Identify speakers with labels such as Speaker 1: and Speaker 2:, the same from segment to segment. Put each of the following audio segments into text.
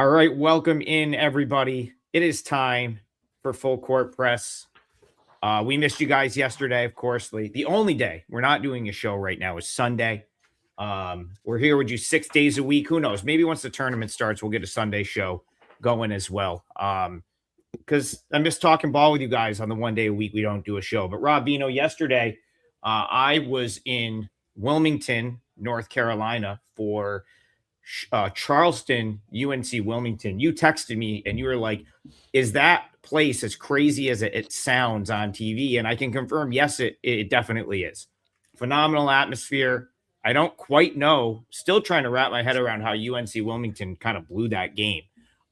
Speaker 1: All right, welcome in, everybody. It is time for Full Court Press. We missed you guys yesterday, of course. The only day we're not doing a show right now is Sunday. We're here with you 6 days a week. Who knows? Maybe once the tournament starts, we'll get a Sunday show going as well. Because I miss talking ball with you guys on the 1 day a week we don't do a show. But Rob Vino, yesterday, I was in Wilmington, North Carolina for Charleston, UNC Wilmington. You texted me and you were like, is that place as crazy as it sounds on TV? And I can confirm, yes, it definitely is. Phenomenal atmosphere. I don't quite know, still trying to wrap my head around how UNC Wilmington kind of blew that game.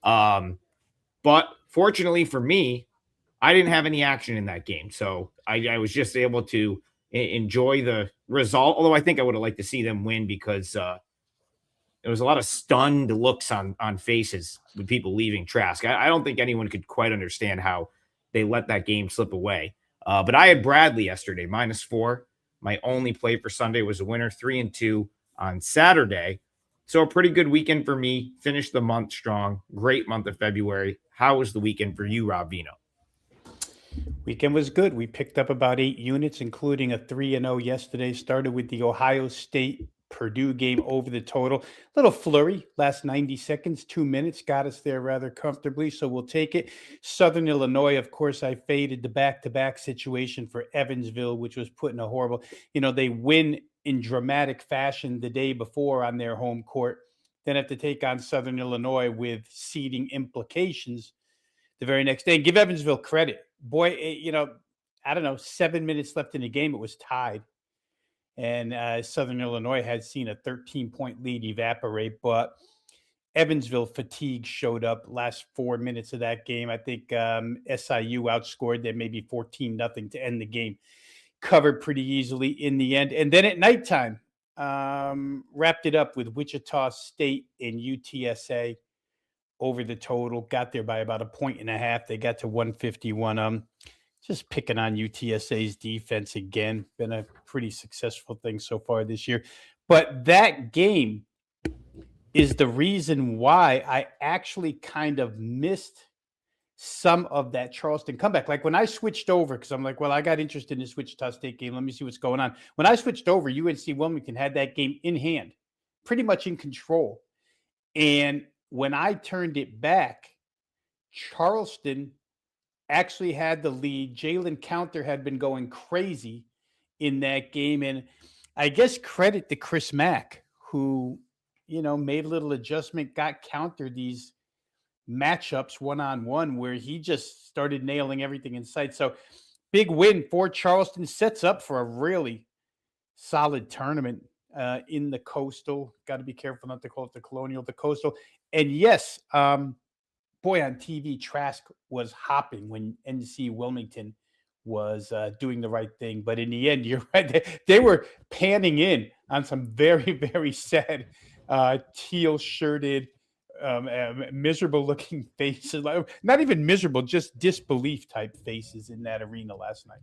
Speaker 1: But fortunately for me, I didn't have any action in that game. So I was just able to enjoy the result. Although I think I would have liked to see them win because there was a lot of stunned looks on faces with people leaving Trask. I don't think anyone could quite understand how they let that game slip away. But I had Bradley yesterday, -4. My only play for Sunday was a winner, 3-2 on Saturday. So a pretty good weekend for me. Finished the month strong. Great month of February. How was the weekend for you, Rob Vino?
Speaker 2: Weekend was good. We picked up about 8 units, including a 3-0 yesterday. Started with the Ohio State Purdue game over the total. Little flurry, last 90 seconds, 2 minutes, got us there rather comfortably, so we'll take it. Southern Illinois, of course, I faded the back-to-back situation for Evansville, which was put in a horrible, they win in dramatic fashion the day before on their home court, then have to take on Southern Illinois with seeding implications the very next day. And give Evansville credit. Boy, I don't know, 7 minutes left in the game, it was tied. And Southern Illinois had seen a 13-point lead evaporate, but Evansville fatigue showed up last 4 minutes of that game. I think SIU outscored them maybe 14-0 to end the game. Covered pretty easily in the end. And then at nighttime, wrapped it up with Wichita State and UTSA over the total. Got there by about 1.5. They got to 151. Just picking on UTSA's defense again. Been a pretty successful thing so far this year. But that game is the reason why I actually kind of missed some of that Charleston comeback. Like when I switched over, because I'm like, well, I got interested in this Wichita State game. Let me see what's going on. When I switched over, UNC Wilmington had that game in hand, pretty much in control. And when I turned it back, Charleston actually had the lead. Jalen Counter had been going crazy in that game. And I guess credit to Chris Mack, who, made a little adjustment, got Counter these matchups one-on-one where he just started nailing everything in sight. So big win for Charleston, sets up for a really solid tournament in the Coastal. Got to be careful not to call it the Colonial, the Coastal. And yes, boy, on TV, Trask was hopping when NC Wilmington was doing the right thing. But in the end, you're right. They were panning in on some very, very sad teal-shirted, miserable-looking faces. Not even miserable, just disbelief-type faces in that arena last night.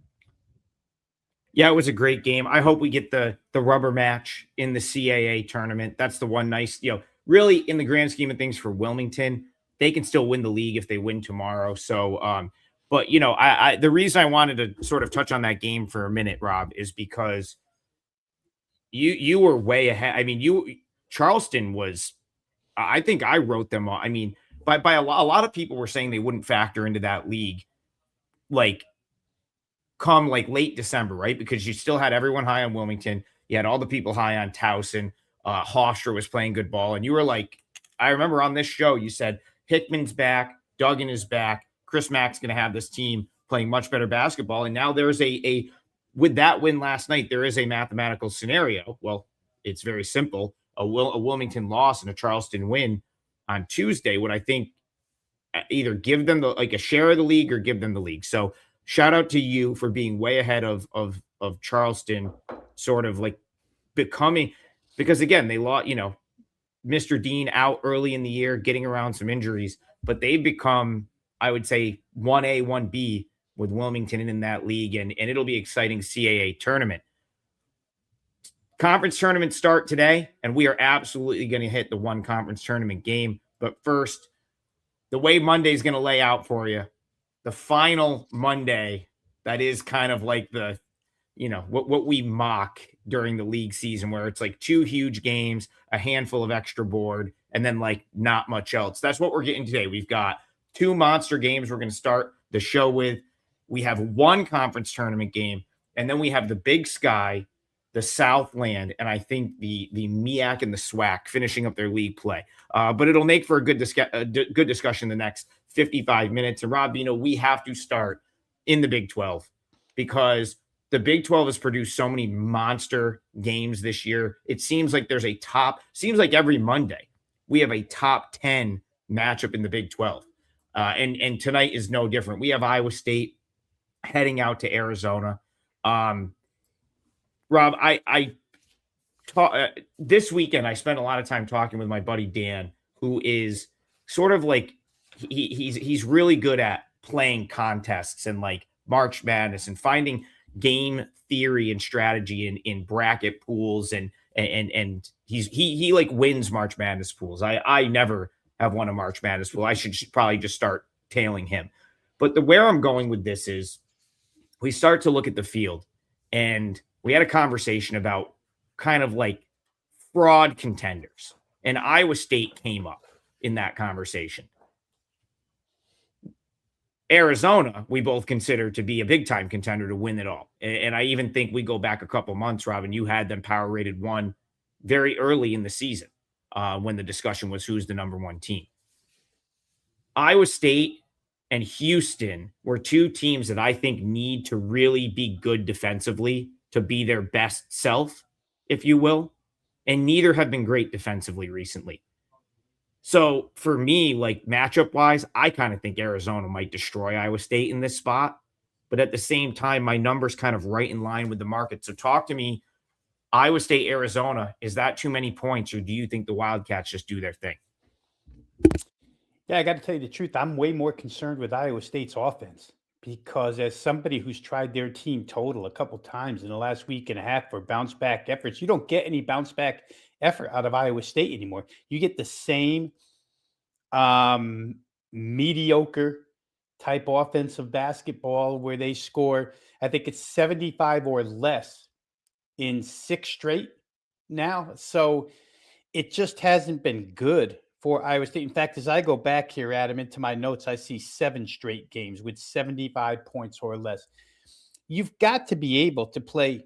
Speaker 1: Yeah, it was a great game. I hope we get the rubber match in the CAA tournament. That's the one nice, really in the grand scheme of things for Wilmington, they can still win the league if they win tomorrow. So, but the reason I wanted to sort of touch on that game for a minute, Rob, is because you were way ahead. I mean, Charleston was, I think I wrote them. I mean, by a lot of people were saying they wouldn't factor into that league, come late December, right? Because you still had everyone high on Wilmington. You had all the people high on Towson. Hofstra was playing good ball. And you were like, I remember on this show, you said, Hickman's back, Duggan is back, Chris Mack's going to have this team playing much better basketball. And now there's with that win last night, there is a mathematical scenario. Well, it's very simple. A Wilmington loss and a Charleston win on Tuesday would, I think, either give them a share of the league or give them the league. So shout out to you for being way ahead of Charleston, sort of becoming, because again, they lost, Mr. Dean out early in the year, getting around some injuries, but they've become, I would say, 1A, 1B with Wilmington in that league, and it'll be exciting CAA tournament. Conference tournaments start today, and we are absolutely going to hit the one conference tournament game. But first, the way Monday's going to lay out for you, the final Monday, that is kind of like the, what we mock during the league season, where it's like 2 huge games, a handful of extra board, and then like not much else. That's what we're getting today. We've got 2 monster games we're going to start the show with. We have 1 conference tournament game, and then we have the Big Sky, the Southland, and I think the MEAC and the SWAC finishing up their league play. But it'll make for a good discussion the next 55 minutes. And Rob, we have to start in the Big 12 because the Big 12 has produced so many monster games this year. It seems like there's seems like every Monday we have a top 10 matchup in the Big 12. And tonight is no different. We have Iowa State heading out to Arizona. Rob, this weekend I spent a lot of time talking with my buddy Dan, who is sort of like he's really good at playing contests and like March Madness and finding game theory and strategy in bracket pools and he like wins March Madness pools. I never have won a March Madness pool. I should probably just start tailing him. But where I'm going with this is we start to look at the field, and we had a conversation about kind of like fraud contenders, and Iowa State came up in that conversation. Arizona, we both consider to be a big time contender to win it all. And I even think we go back a couple months, Robin, you had them power rated 1 very early in the season when the discussion was who's the number 1 team. Iowa State and Houston were 2 teams that I think need to really be good defensively to be their best self, if you will. And neither have been great defensively recently. So for me, like matchup wise, I kind of think Arizona might destroy Iowa State in this spot. But at the same time, my number's kind of right in line with the market. So talk to me, Iowa State, Arizona, is that too many points, or do you think the Wildcats just do their thing?
Speaker 2: Yeah, I got to tell you the truth. I'm way more concerned with Iowa State's offense because as somebody who's tried their team total a couple times in the last week and a half for bounce back efforts, you don't get any bounce back effort out of Iowa State anymore. You get the same mediocre type offensive basketball where they score, I think it's 75 or less in 6 straight now. So it just hasn't been good for Iowa State. In fact, as I go back here, Adam, into my notes, I see 7 straight games with 75 points or less. You've got to be able to play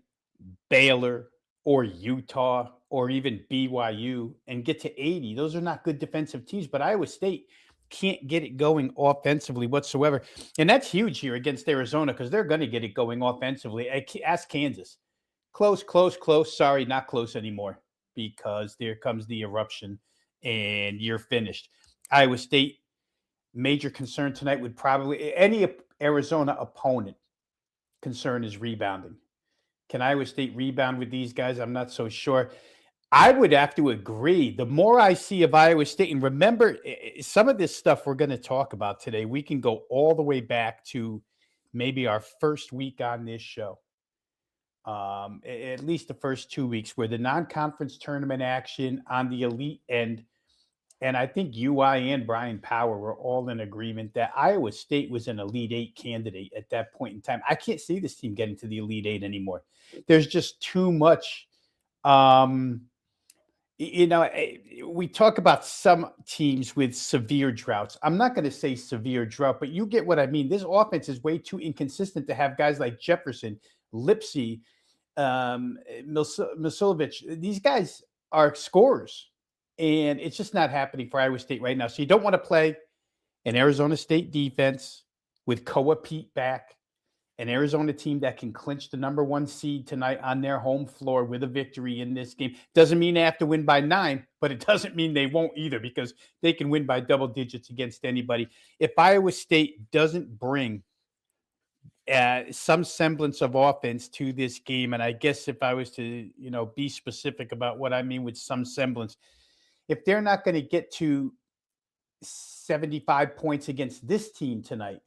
Speaker 2: Baylor or Utah or even BYU and get to 80. Those are not good defensive teams, but Iowa State can't get it going offensively whatsoever. And that's huge here against Arizona because they're going to get it going offensively. Ask Kansas. Close. Sorry, not close anymore because there comes the eruption and you're finished. Iowa State, major concern tonight would probably any Arizona opponent concern is rebounding. Can Iowa State rebound with these guys? I'm not so sure. I would have to agree. The more I see of Iowa State, and remember, some of this stuff we're going to talk about today, we can go all the way back to maybe our first week on this show. At least the first 2 weeks where the non-conference tournament action on the elite end, and I think UI and Brian Power were all in agreement that Iowa State was an Elite 8 candidate at that point in time. I can't see this team getting to the Elite 8 anymore. There's just too much. We talk about some teams with severe droughts. I'm not going to say severe drought, but you get what I mean. This offense is way too inconsistent to have guys like Jefferson, Lipsy, Misilovic. These guys are scorers. And it's just not happening for Iowa State right now. So you don't want to play an Arizona State defense with Koa Pete back, an Arizona team that can clinch the number 1 seed tonight on their home floor with a victory in this game. Doesn't mean they have to win by 9, but it doesn't mean they won't either because they can win by double digits against anybody. If Iowa State doesn't bring some semblance of offense to this game, and I guess if I was to, be specific about what I mean with some semblance, if they're not going to get to 75 points against this team tonight,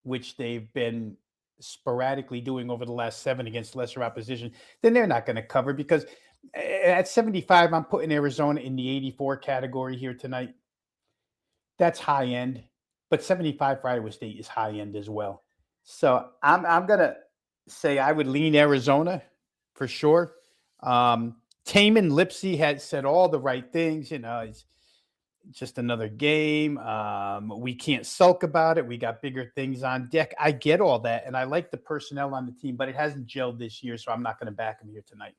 Speaker 2: which they've been sporadically doing over the last 7 against lesser opposition, then they're not going to cover because at 75, I'm putting Arizona in the 84 category here tonight. That's high end. but 75 for Iowa State is high end as well. So I'm gonna say I would lean Arizona for sure. Taman Lipsy had said all the right things. It's just another game. We can't sulk about it. We got bigger things on deck. I get all that, and I like the personnel on the team, but it hasn't gelled this year, so I'm not going to back him here tonight.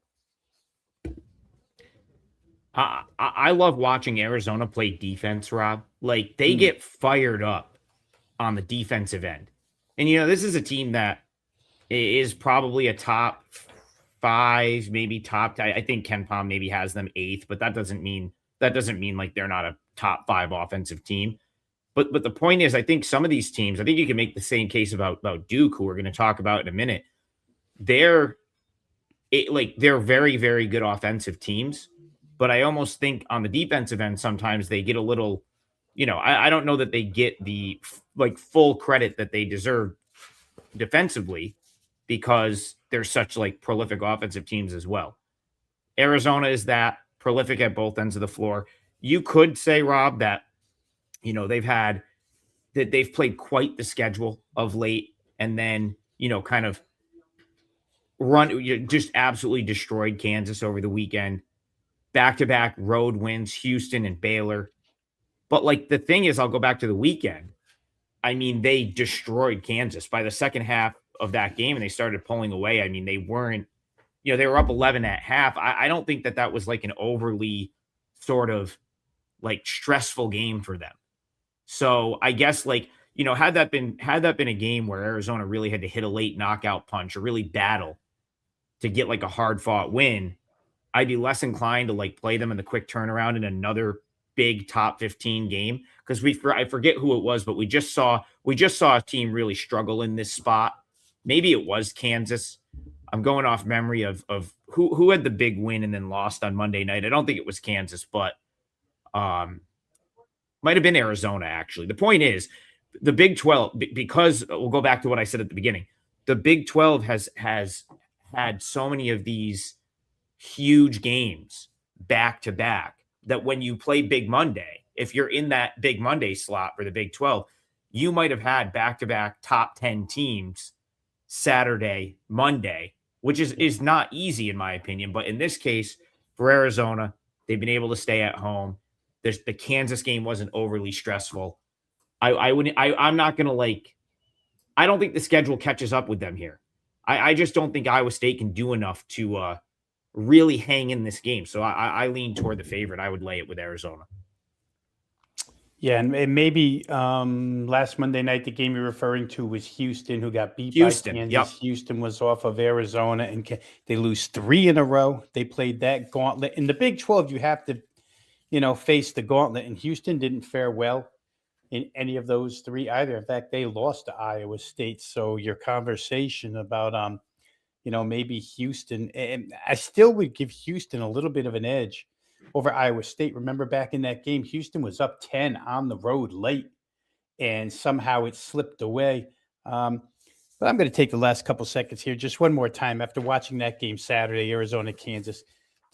Speaker 1: I love watching Arizona play defense, Rob. Like, they get fired up on the defensive end. And, this is a team that is probably a top 5, maybe top 10. I think Ken Pom maybe has them 8th, but that doesn't mean like they're not a top 5 offensive team. But the point is, I think some of these teams, I think you can make the same case about Duke, who we're going to talk about in a minute. They're very, very good offensive teams. But I almost think on the defensive end, sometimes they get a little, I don't know that they get the full credit that they deserve defensively, because they're such prolific offensive teams as well. Arizona is that prolific at both ends of the floor. You could say, Rob, that, they've played quite the schedule of late, and then, kind of just absolutely destroyed Kansas over the weekend. Back-to-back road wins, Houston and Baylor. But the thing is, I'll go back to the weekend. I mean, they destroyed Kansas by the second half of that game, and they started pulling away. I mean, they weren't, they were up 11 at half. I don't think that was an overly sort of stressful game for them. So I guess had that been a game where Arizona really had to hit a late knockout punch or really battle to get a hard fought win, I'd be less inclined to play them in the quick turnaround in another big top 15 game, because I forget who it was, but we just saw a team really struggle in this spot. Maybe it was Kansas. I'm going off memory of who had the big win and then lost on Monday night. I don't think it was Kansas, but might have been Arizona, actually. The point is, the Big 12, because we'll go back to what I said at the beginning, the Big 12 has had so many of these huge games back to back that when you play Big Monday, if you're in that Big Monday slot for the Big 12, you might have had back-to-back top 10 teams Saturday, Monday, which is not easy in my opinion. But in this case, for Arizona, they've been able to stay at home. The Kansas game wasn't overly stressful. I'm not going to I don't think the schedule catches up with them here. I just don't think Iowa State can do enough to really hang in this game. So I lean toward the favorite. I would lay it with Arizona.
Speaker 2: Yeah, and maybe last Monday night, the game you're referring to was Houston, who got beat by Kansas.
Speaker 1: Yep.
Speaker 2: Houston was off of Arizona, and they lose 3 in a row. They played that gauntlet. In the Big 12, you have to, face the gauntlet, and Houston didn't fare well in any of those 3 either. In fact, they lost to Iowa State. So your conversation about, maybe Houston, and I still would give Houston a little bit of an edge over Iowa State. Remember back in that game, Houston was up 10 on the road late, and somehow it slipped away. But I'm going to take the last couple seconds here, just one more time after watching that game Saturday, Arizona, Kansas,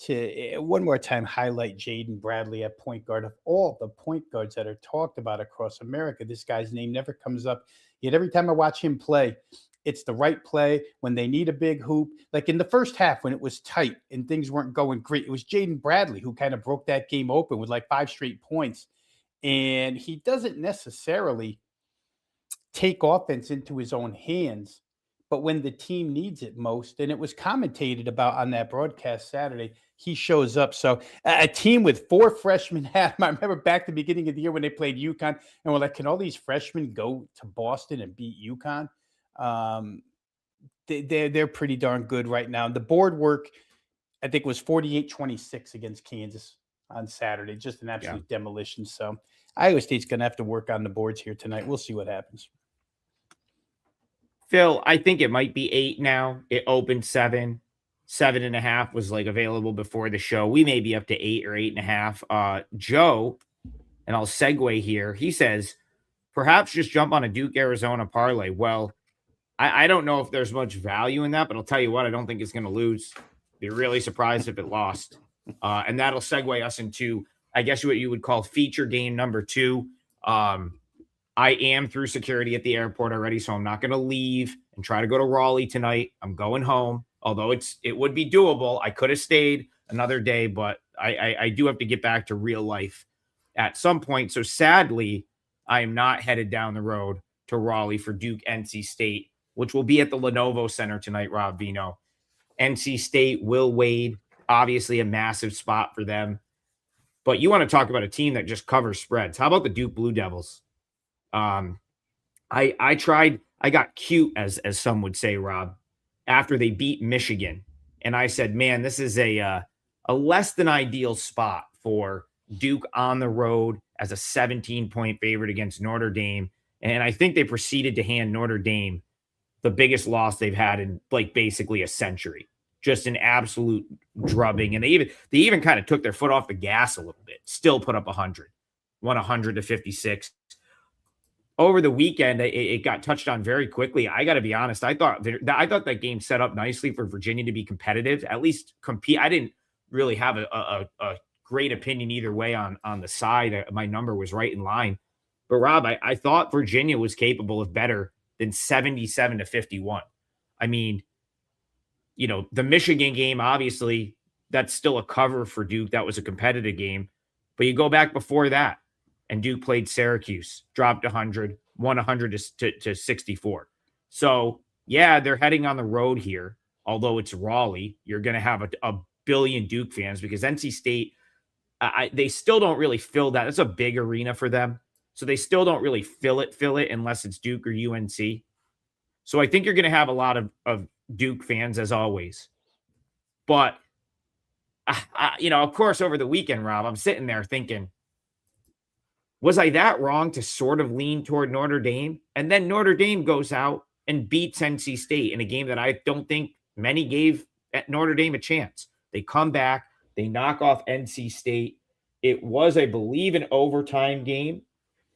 Speaker 2: to one more time highlight Jaden Bradley at point guard. Of all the point guards that are talked about across America, this guy's name never comes up. Yet every time I watch him play, it's the right play when they need a big hoop. Like in the first half when it was tight and things weren't going great, it was Jaden Bradley who kind of broke that game open with 5 straight points. And he doesn't necessarily take offense into his own hands, but when the team needs it most, and it was commentated about on that broadcast Saturday, he shows up. So a team with 4 freshmen had him. I remember back at the beginning of the year when they played UConn, and we're like, can all these freshmen go to Boston and beat UConn? They're pretty darn good right now. The board work, I think, was 48-26 against Kansas on Saturday. Just an absolute demolition. So Iowa State's going to have to work on the boards here tonight. We'll see what happens.
Speaker 1: Phil, I think it might be 8 now. It opened 7. 7.5 was available before the show. We may be up to 8 or 8.5. Joe, and I'll segue here. He says, perhaps just jump on a Duke Arizona parlay. Well, I don't know if there's much value in that, but I'll tell you what, I don't think it's going to lose. Be really surprised if it lost. And that'll segue us into, I guess, what you would call feature game number 2. I am through security at the airport already, so I'm not going to leave and try to go to Raleigh tonight. I'm going home, although it would be doable. I could have stayed another day, but I do have to get back to real life at some point. So sadly, I am not headed down the road to Raleigh for Duke NC State, which will be at the Lenovo Center tonight, Rob Vino. NC State, Will Wade, obviously a massive spot for them. But you want to talk about a team that just covers spreads. How about the Duke Blue Devils? Um, I got cute, as some would say, Rob, after they beat Michigan, and I said, man, this is a less than ideal spot for Duke on the road as a 17-point favorite against Notre Dame. And I think they proceeded to hand Notre Dame the biggest loss they've had in like basically a century. Just an absolute drubbing. And they even kind of took their foot off the gas a little bit. Still put up 100. Won 100-56. Over the weekend, it got touched on very quickly. I got to be honest. I thought that game set up nicely for Virginia to be competitive, at least compete. I didn't really have a great opinion either way on the side. My number was right in line. But Rob, I thought Virginia was capable of better than 77-51. I mean, the Michigan game, obviously, that's still a cover for Duke. That was a competitive game. But you go back before that, and Duke played Syracuse, dropped 100, won 100 to 64. So, yeah, they're heading on the road here. Although it's Raleigh, you're going to have a billion Duke fans because NC State, they still don't really fill that. It's a big arena for them. So they still don't really fill it unless it's Duke or UNC. So I think you're going to have a lot of Duke fans as always. But, of course, over the weekend, Rob, I'm sitting there thinking, was I that wrong to sort of lean toward Notre Dame? And then Notre Dame goes out and beats NC State in a game that I don't think many gave at Notre Dame a chance. They come back, they knock off NC State. It was, I believe, an overtime game.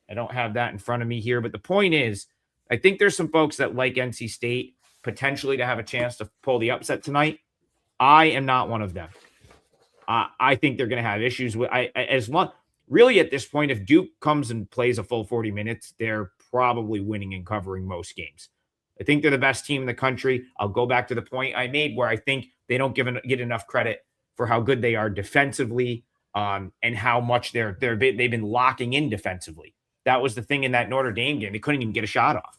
Speaker 1: I don't have that in front of me here, but the point is, I think there's some folks that like NC State potentially to have a chance to pull the upset tonight. I am not one of them. I think they're going to have issues with really at this point, if Duke comes and plays a full 40 minutes, they're probably winning and covering most games. I think they're the best team in the country. I'll go back to the point I made where I think they don't get enough credit for how good they are defensively and how much they've been locking in defensively. That was the thing in that Notre Dame game. They couldn't even get a shot off.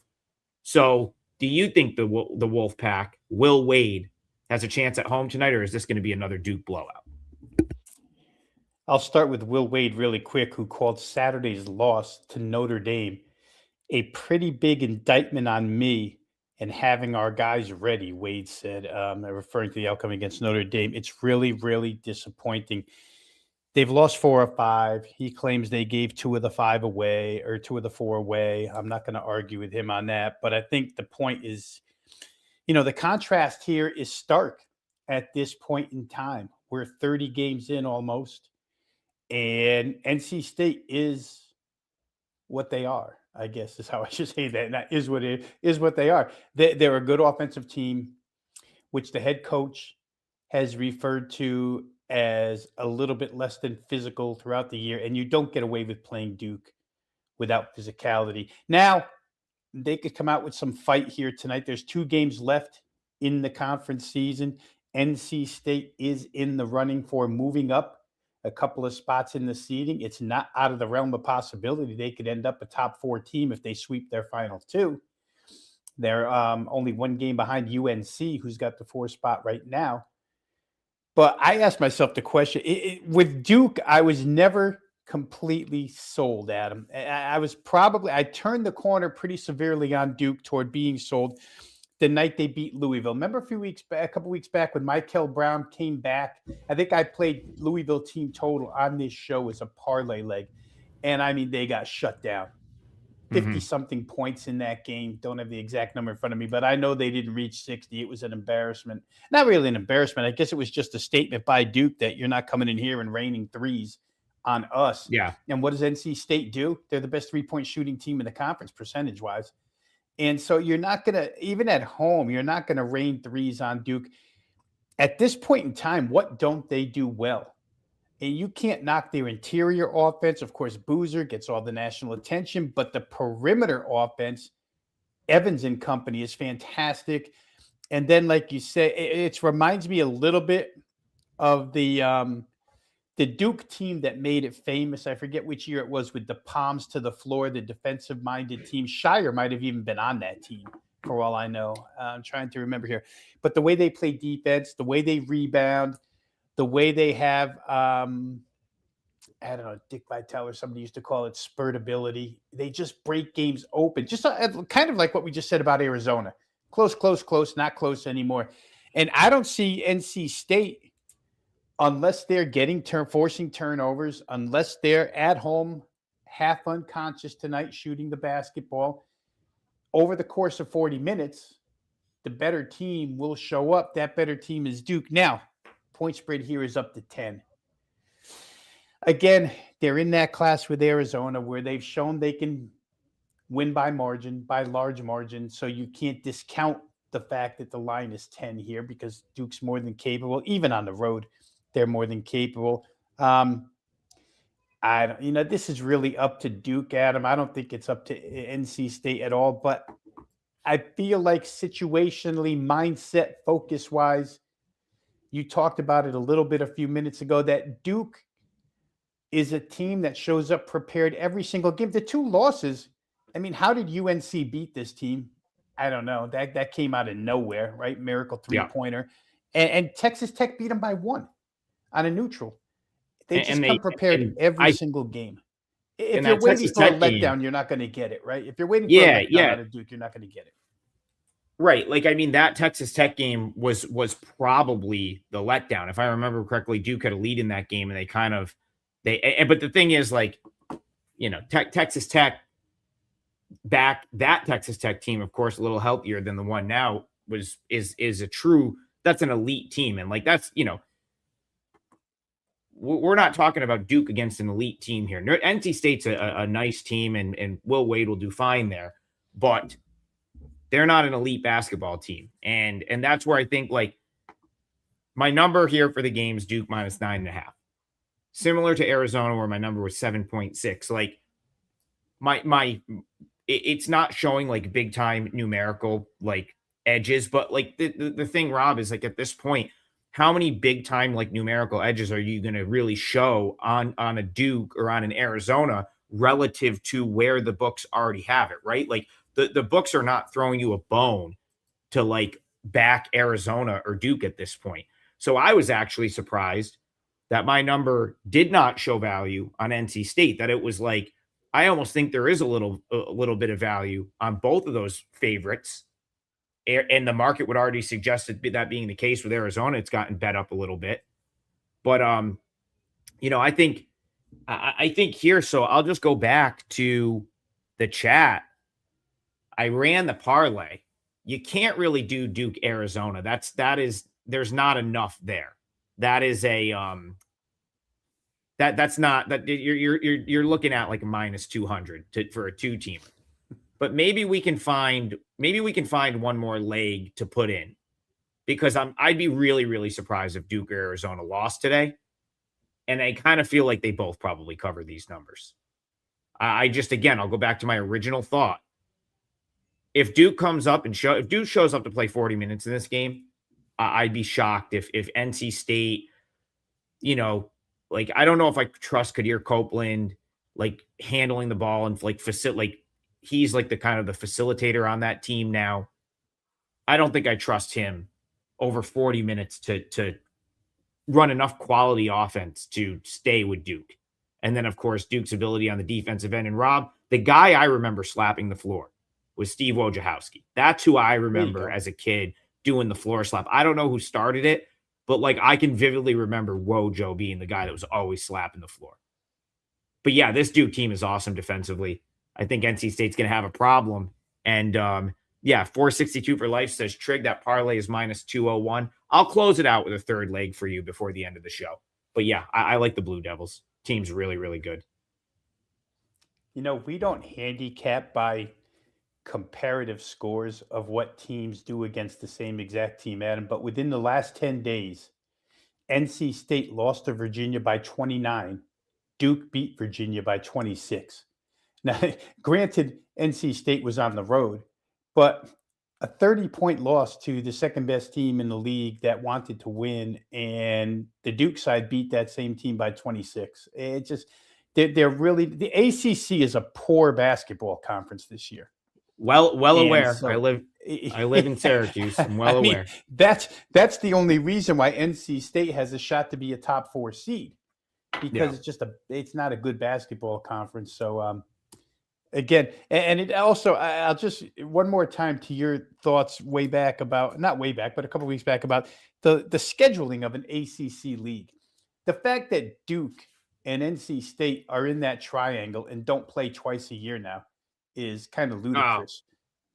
Speaker 1: So do you think the Wolfpack, Will Wade, has a chance at home tonight, or is this going to be another Duke blowout?
Speaker 2: I'll start with Will Wade really quick, who called Saturday's loss to Notre Dame a pretty big indictment on me and having our guys ready, Wade said, referring to the outcome against Notre Dame. It's really, really disappointing. They've lost 4 or 5. He claims they gave 2 of the 5 away or 2 of the 4 away. I'm not going to argue with him on that. But I think the point is, the contrast here is stark at this point in time. We're 30 games in almost. And NC State is what they are, I guess is how I should say that. And that is what they are. They're a good offensive team, which the head coach has referred to as a little bit less than physical throughout the year. And you don't get away with playing Duke without physicality. Now, they could come out with some fight here tonight. There's 2 games left in the conference season. NC State is in the running for moving up a couple of spots in the seeding. It's not out of the realm of possibility. They could end up a top 4 team if they sweep their final 2. They're only 1 game behind UNC, who's got the 4 spot right now. But I asked myself the question, with Duke, I was never completely sold at him. I turned the corner pretty severely on Duke toward being sold the night they beat Louisville. Remember a couple weeks back when Michael Brown came back? I think I played Louisville team total on this show as a parlay leg. And I mean, they got shut down. 50-something points in that game. Don't have the exact number in front of me, but I know they didn't reach 60. It was an embarrassment. Not really an embarrassment. I guess it was just a statement by Duke that you're not coming in here and raining threes on us.
Speaker 1: Yeah.
Speaker 2: And what does NC State do? They're the best 3-point shooting team in the conference percentage-wise. And so you're not going to, even at home, you're not going to rain threes on Duke. At this point in time, what don't they do well? And you can't knock their interior offense. Of course, Boozer gets all the national attention, but the perimeter offense, Evans and company, is fantastic. And then, like you say, it reminds me a little bit of the Duke team that made it famous. I forget which year it was, with the palms to the floor, the defensive-minded team. Shire might have even been on that team, for all I know. I'm trying to remember here. But the way they play defense, the way they rebound, the way they have, I don't know, Dick Vitale or somebody used to call it spurt ability. They just break games open, just kind of like what we just said about Arizona. Close, close, close, not close anymore. And I don't see NC State, unless they're forcing turnovers, unless they're at home, half unconscious tonight, shooting the basketball. Over the course of 40 minutes, the better team will show up. That better team is Duke. Now, point spread here is up to 10. Again, they're in that class with Arizona where they've shown they can win by margin, by large margin. So you can't discount the fact that the line is 10 here, because Duke's more than capable. Even on the road, they're more than capable. This is really up to Duke, Adam. I don't think it's up to NC State at all, but I feel like situationally, mindset, focus-wise, you talked about it a little bit a few minutes ago, that Duke is a team that shows up prepared every single game. The two losses, I mean, how did UNC beat this team? I don't know. That came out of nowhere, right? Miracle three-pointer. Yeah. And Texas Tech beat them by 1 on a neutral. They just come prepared every single game. If you're waiting for a letdown, you're not going to get it, right? If you're waiting for a letdown out of Duke, you're not going to get it.
Speaker 1: Right. Like, I mean, that Texas Tech game was probably the letdown. If I remember correctly, Duke had a lead in that game, and but the thing is, like, Texas Tech, that Texas Tech team, of course, a little healthier than the one now, that's an elite team. And like, that's, we're not talking about Duke against an elite team here. NC State's a nice team, and Will Wade will do fine there, but they're not an elite basketball team. And that's where I think, like, my number here for the game is Duke minus 9.5. Similar to Arizona, where my number was 7.6. Like, it's not showing like big time numerical like edges, but like the thing, Rob, is like, at this point, how many big time like numerical edges are you going to really show on a Duke or on an Arizona relative to where the books already have it, right? Like, the books are not throwing you a bone to like back Arizona or Duke at this point. So I was actually surprised that my number did not show value on NC State, that it was like, I almost think there is a little bit of value on both of those favorites. And the market would already suggest that being the case with Arizona. It's gotten bet up a little bit. But, I think here, so I'll just go back to the chat. I ran the parlay. You can't really do Duke Arizona. There's not enough there. That is that's not that you're looking at like a minus 200 for a 2-teamer. But maybe we can find one more leg to put in, because I'd be really, really surprised if Duke or Arizona lost today. And I kind of feel like they both probably cover these numbers. Again, I'll go back to my original thought. If Duke comes up if Duke shows up to play 40 minutes in this game, I'd be shocked if NC State, like, I don't know if I trust Kadir Copeland, like, handling the ball and like he's like the kind of the facilitator on that team now. I don't think I trust him over 40 minutes to run enough quality offense to stay with Duke. And then, of course, Duke's ability on the defensive end. And Rob, the guy I remember slapping the floor was Steve Wojciechowski. That's who I remember as a kid doing the floor slap. I don't know who started it, but like, I can vividly remember Wojo being the guy that was always slapping the floor. But yeah, this Duke team is awesome defensively. I think NC State's going to have a problem. And 462 for life says Trigg. That parlay is minus 201. I'll close it out with a third leg for you before the end of the show. But yeah, I like the Blue Devils. Team's really, really good.
Speaker 2: We don't handicap by comparative scores of what teams do against the same exact team, Adam. But within the last 10 days, NC State lost to Virginia by 29. Duke beat Virginia by 26. Now, granted, NC State was on the road, but a 30-point loss to the second best team in the league that wanted to win, and the Duke side beat that same team by 26. It just they're really, the ACC is a poor basketball conference this year.
Speaker 1: Well
Speaker 2: And
Speaker 1: aware.
Speaker 2: so-
Speaker 1: I live in Syracuse. I'm well aware.
Speaker 2: That's the only reason why NC State has a shot to be a top 4 seed, because it's not a good basketball conference. So again, and it also, I'll just one more time to your thoughts way back about, not way back, but a couple weeks back, about the scheduling of an ACC league. The fact that Duke and NC State are in that triangle and don't play twice a year now is kind of ludicrous,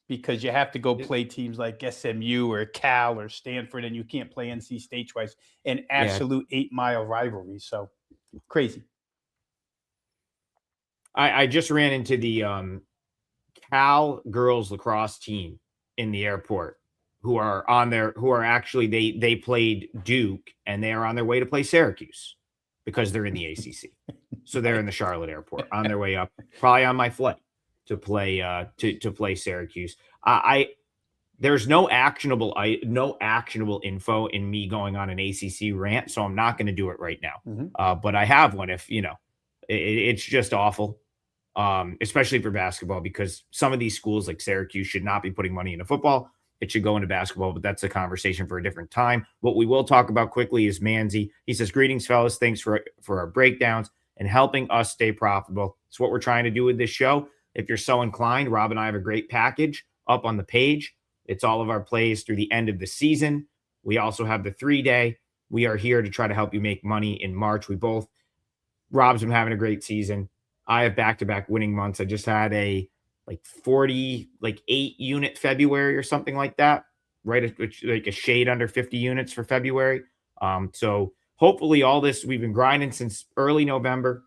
Speaker 2: because you have to go play teams like SMU or Cal or Stanford, and you can't play NC State twice. An absolute 8-mile rivalry. So crazy.
Speaker 1: I just ran into the Cal girls lacrosse team in the airport who are actually, they played Duke, and they are on their way to play Syracuse because they're in the ACC. So they're in the Charlotte airport on their way up, probably on my flight to play to play Syracuse. There's no actionable info in me going on an ACC rant, so I'm not going to do it right now. But I have one if, it's just awful, especially for basketball, because some of these schools like Syracuse should not be putting money into football. It should go into basketball, but that's a conversation for a different time. What we will talk about quickly is Manzi. He says, "Greetings, fellas. Thanks for our breakdowns and helping us stay profitable." It's what we're trying to do with this show. If you're so inclined, Rob and I have a great package up on the page. It's all of our plays through the end of the season. We also have the 3-day. We are here to try to help you make money in March. Rob's been having a great season. I have back-to-back winning months. I just had a 8 unit February or something like that, right? Like a shade under 50 units for February. So hopefully all this, we've been grinding since early November,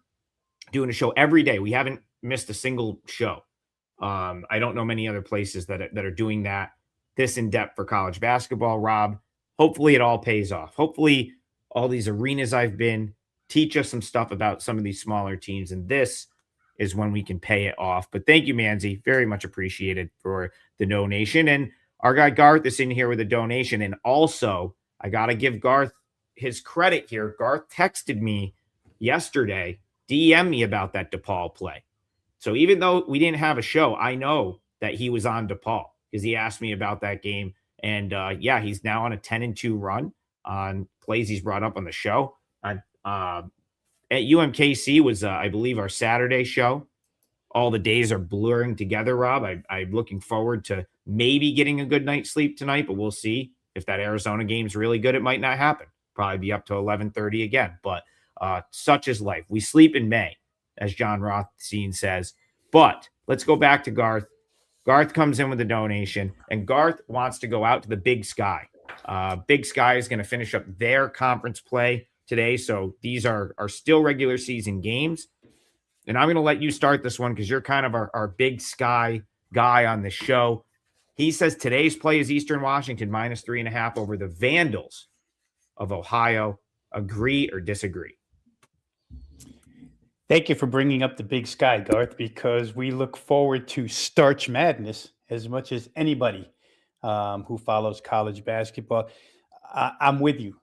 Speaker 1: doing a show every day. We haven't missed a single show. I don't know many other places that are doing that this in depth for college basketball. Rob, hopefully it all pays off. Hopefully all these arenas I've been teach us some stuff about some of these smaller teams, and this is when we can pay it off. But thank you, Manzi. Very much appreciated for the donation. And our guy Garth is in here with a donation. And also, I got to give Garth his credit here. Garth texted me yesterday, DM me about that DePaul play. So even though we didn't have a show, I know that he was on DePaul because he asked me about that game. And he's now on a 10-2 run on plays he's brought up on the show. At UMKC was, I believe, our Saturday show. All the days are blurring together, Rob. I'm looking forward to maybe getting a good night's sleep tonight, but we'll see. If that Arizona game's really good, it might not happen. Probably be up to 11:30 again. But such is life. We sleep in May, as John Rothstein says. But let's go back to Garth. Garth comes in with a donation, and Garth wants to go out to the Big Sky. Big Sky is going to finish up their conference play today. So these are still regular season games. And I'm going to let you start this one because you're kind of our Big Sky guy on this show. He says today's play is Eastern Washington -3.5 over the Vandals of Ohio. Agree or disagree?
Speaker 2: Thank you for bringing up the Big Sky, Garth, because we look forward to Starch Madness as much as anybody who follows college basketball. I'm with you.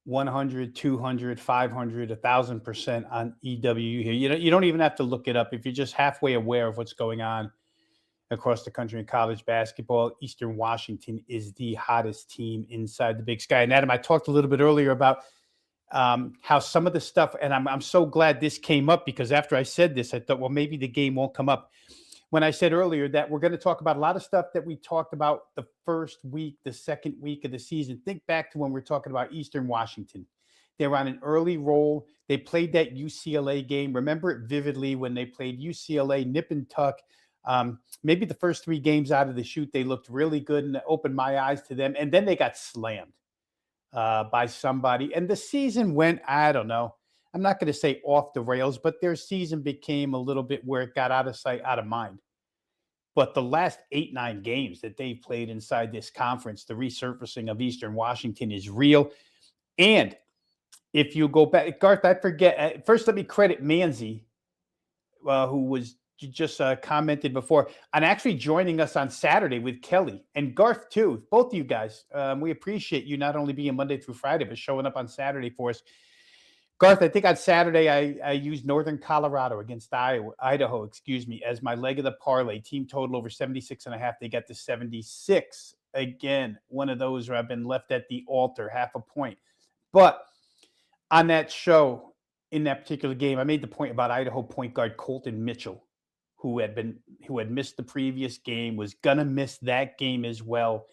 Speaker 2: 100, 200, 500, 1,000% on EWU here. You don't even have to look it up. If you're just halfway aware of what's going on across the country in college basketball, Eastern Washington is the hottest team inside the Big Sky. And Adam, I talked a little bit earlier about how some of the stuff, and I'm so glad this came up, because after I said this, I thought, well, maybe the game won't come up. When I said earlier that we're going to talk about a lot of stuff that we talked about the first week, the second week of the season. Think back to when we're talking about Eastern Washington. They were on an early roll. They played that UCLA game. Remember it vividly when they played UCLA, nip and tuck. Maybe the first 3 games out of the chute, they looked really good and opened my eyes to them. And then they got slammed by somebody. And the season went, I don't know. I'm not going to say off the rails, but their season became a little bit where it got out of sight, out of mind. But the last 8-9 games that they've played inside this conference, the resurfacing of Eastern Washington is real. And if you go back, Garth, I forget. First, let me credit Manzi, who was just commented before, on actually joining us on Saturday with Kelly and Garth too. Both of you guys, we appreciate you not only being Monday through Friday, but showing up on Saturday for us. Garth, I think on Saturday I used Northern Colorado against Idaho, as my leg of the parlay. Team total over 76.5. They got to 76. Again, one of those where I've been left at the altar, half a point. But on that show, in that particular game, I made the point about Idaho point guard Colton Mitchell, who had missed the previous game, was gonna miss that game as well.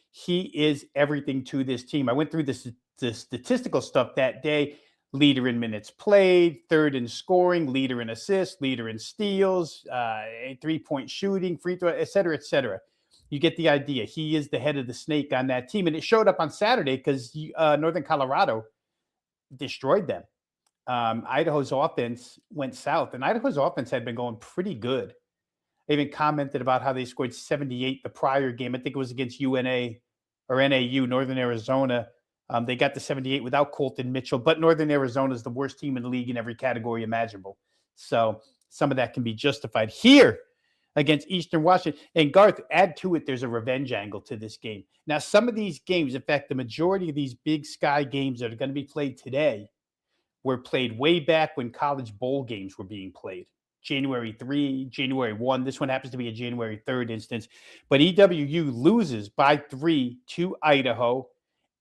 Speaker 2: He is everything to this team. I went through the statistical stuff that day. Leader in minutes played, third in scoring, leader in assists, leader in steals, 3-point shooting, free throw, et cetera, et cetera. You get the idea. He is the head of the snake on that team. And it showed up on Saturday because Northern Colorado destroyed them. Idaho's offense went south, and Idaho's offense had been going pretty good. I even commented about how they scored 78 the prior game. I think it was against UNA or NAU, Northern Arizona. They got to 78 without Colton Mitchell, but Northern Arizona is the worst team in the league in every category imaginable. So some of that can be justified here against Eastern Washington. And Garth, add to it, there's a revenge angle to this game. Now, some of these games, in fact, the majority of these Big Sky games that are going to be played today were played way back when college bowl games were being played. January 3, January 1. This one happens to be a January 3rd instance. But EWU loses by 3 to Idaho.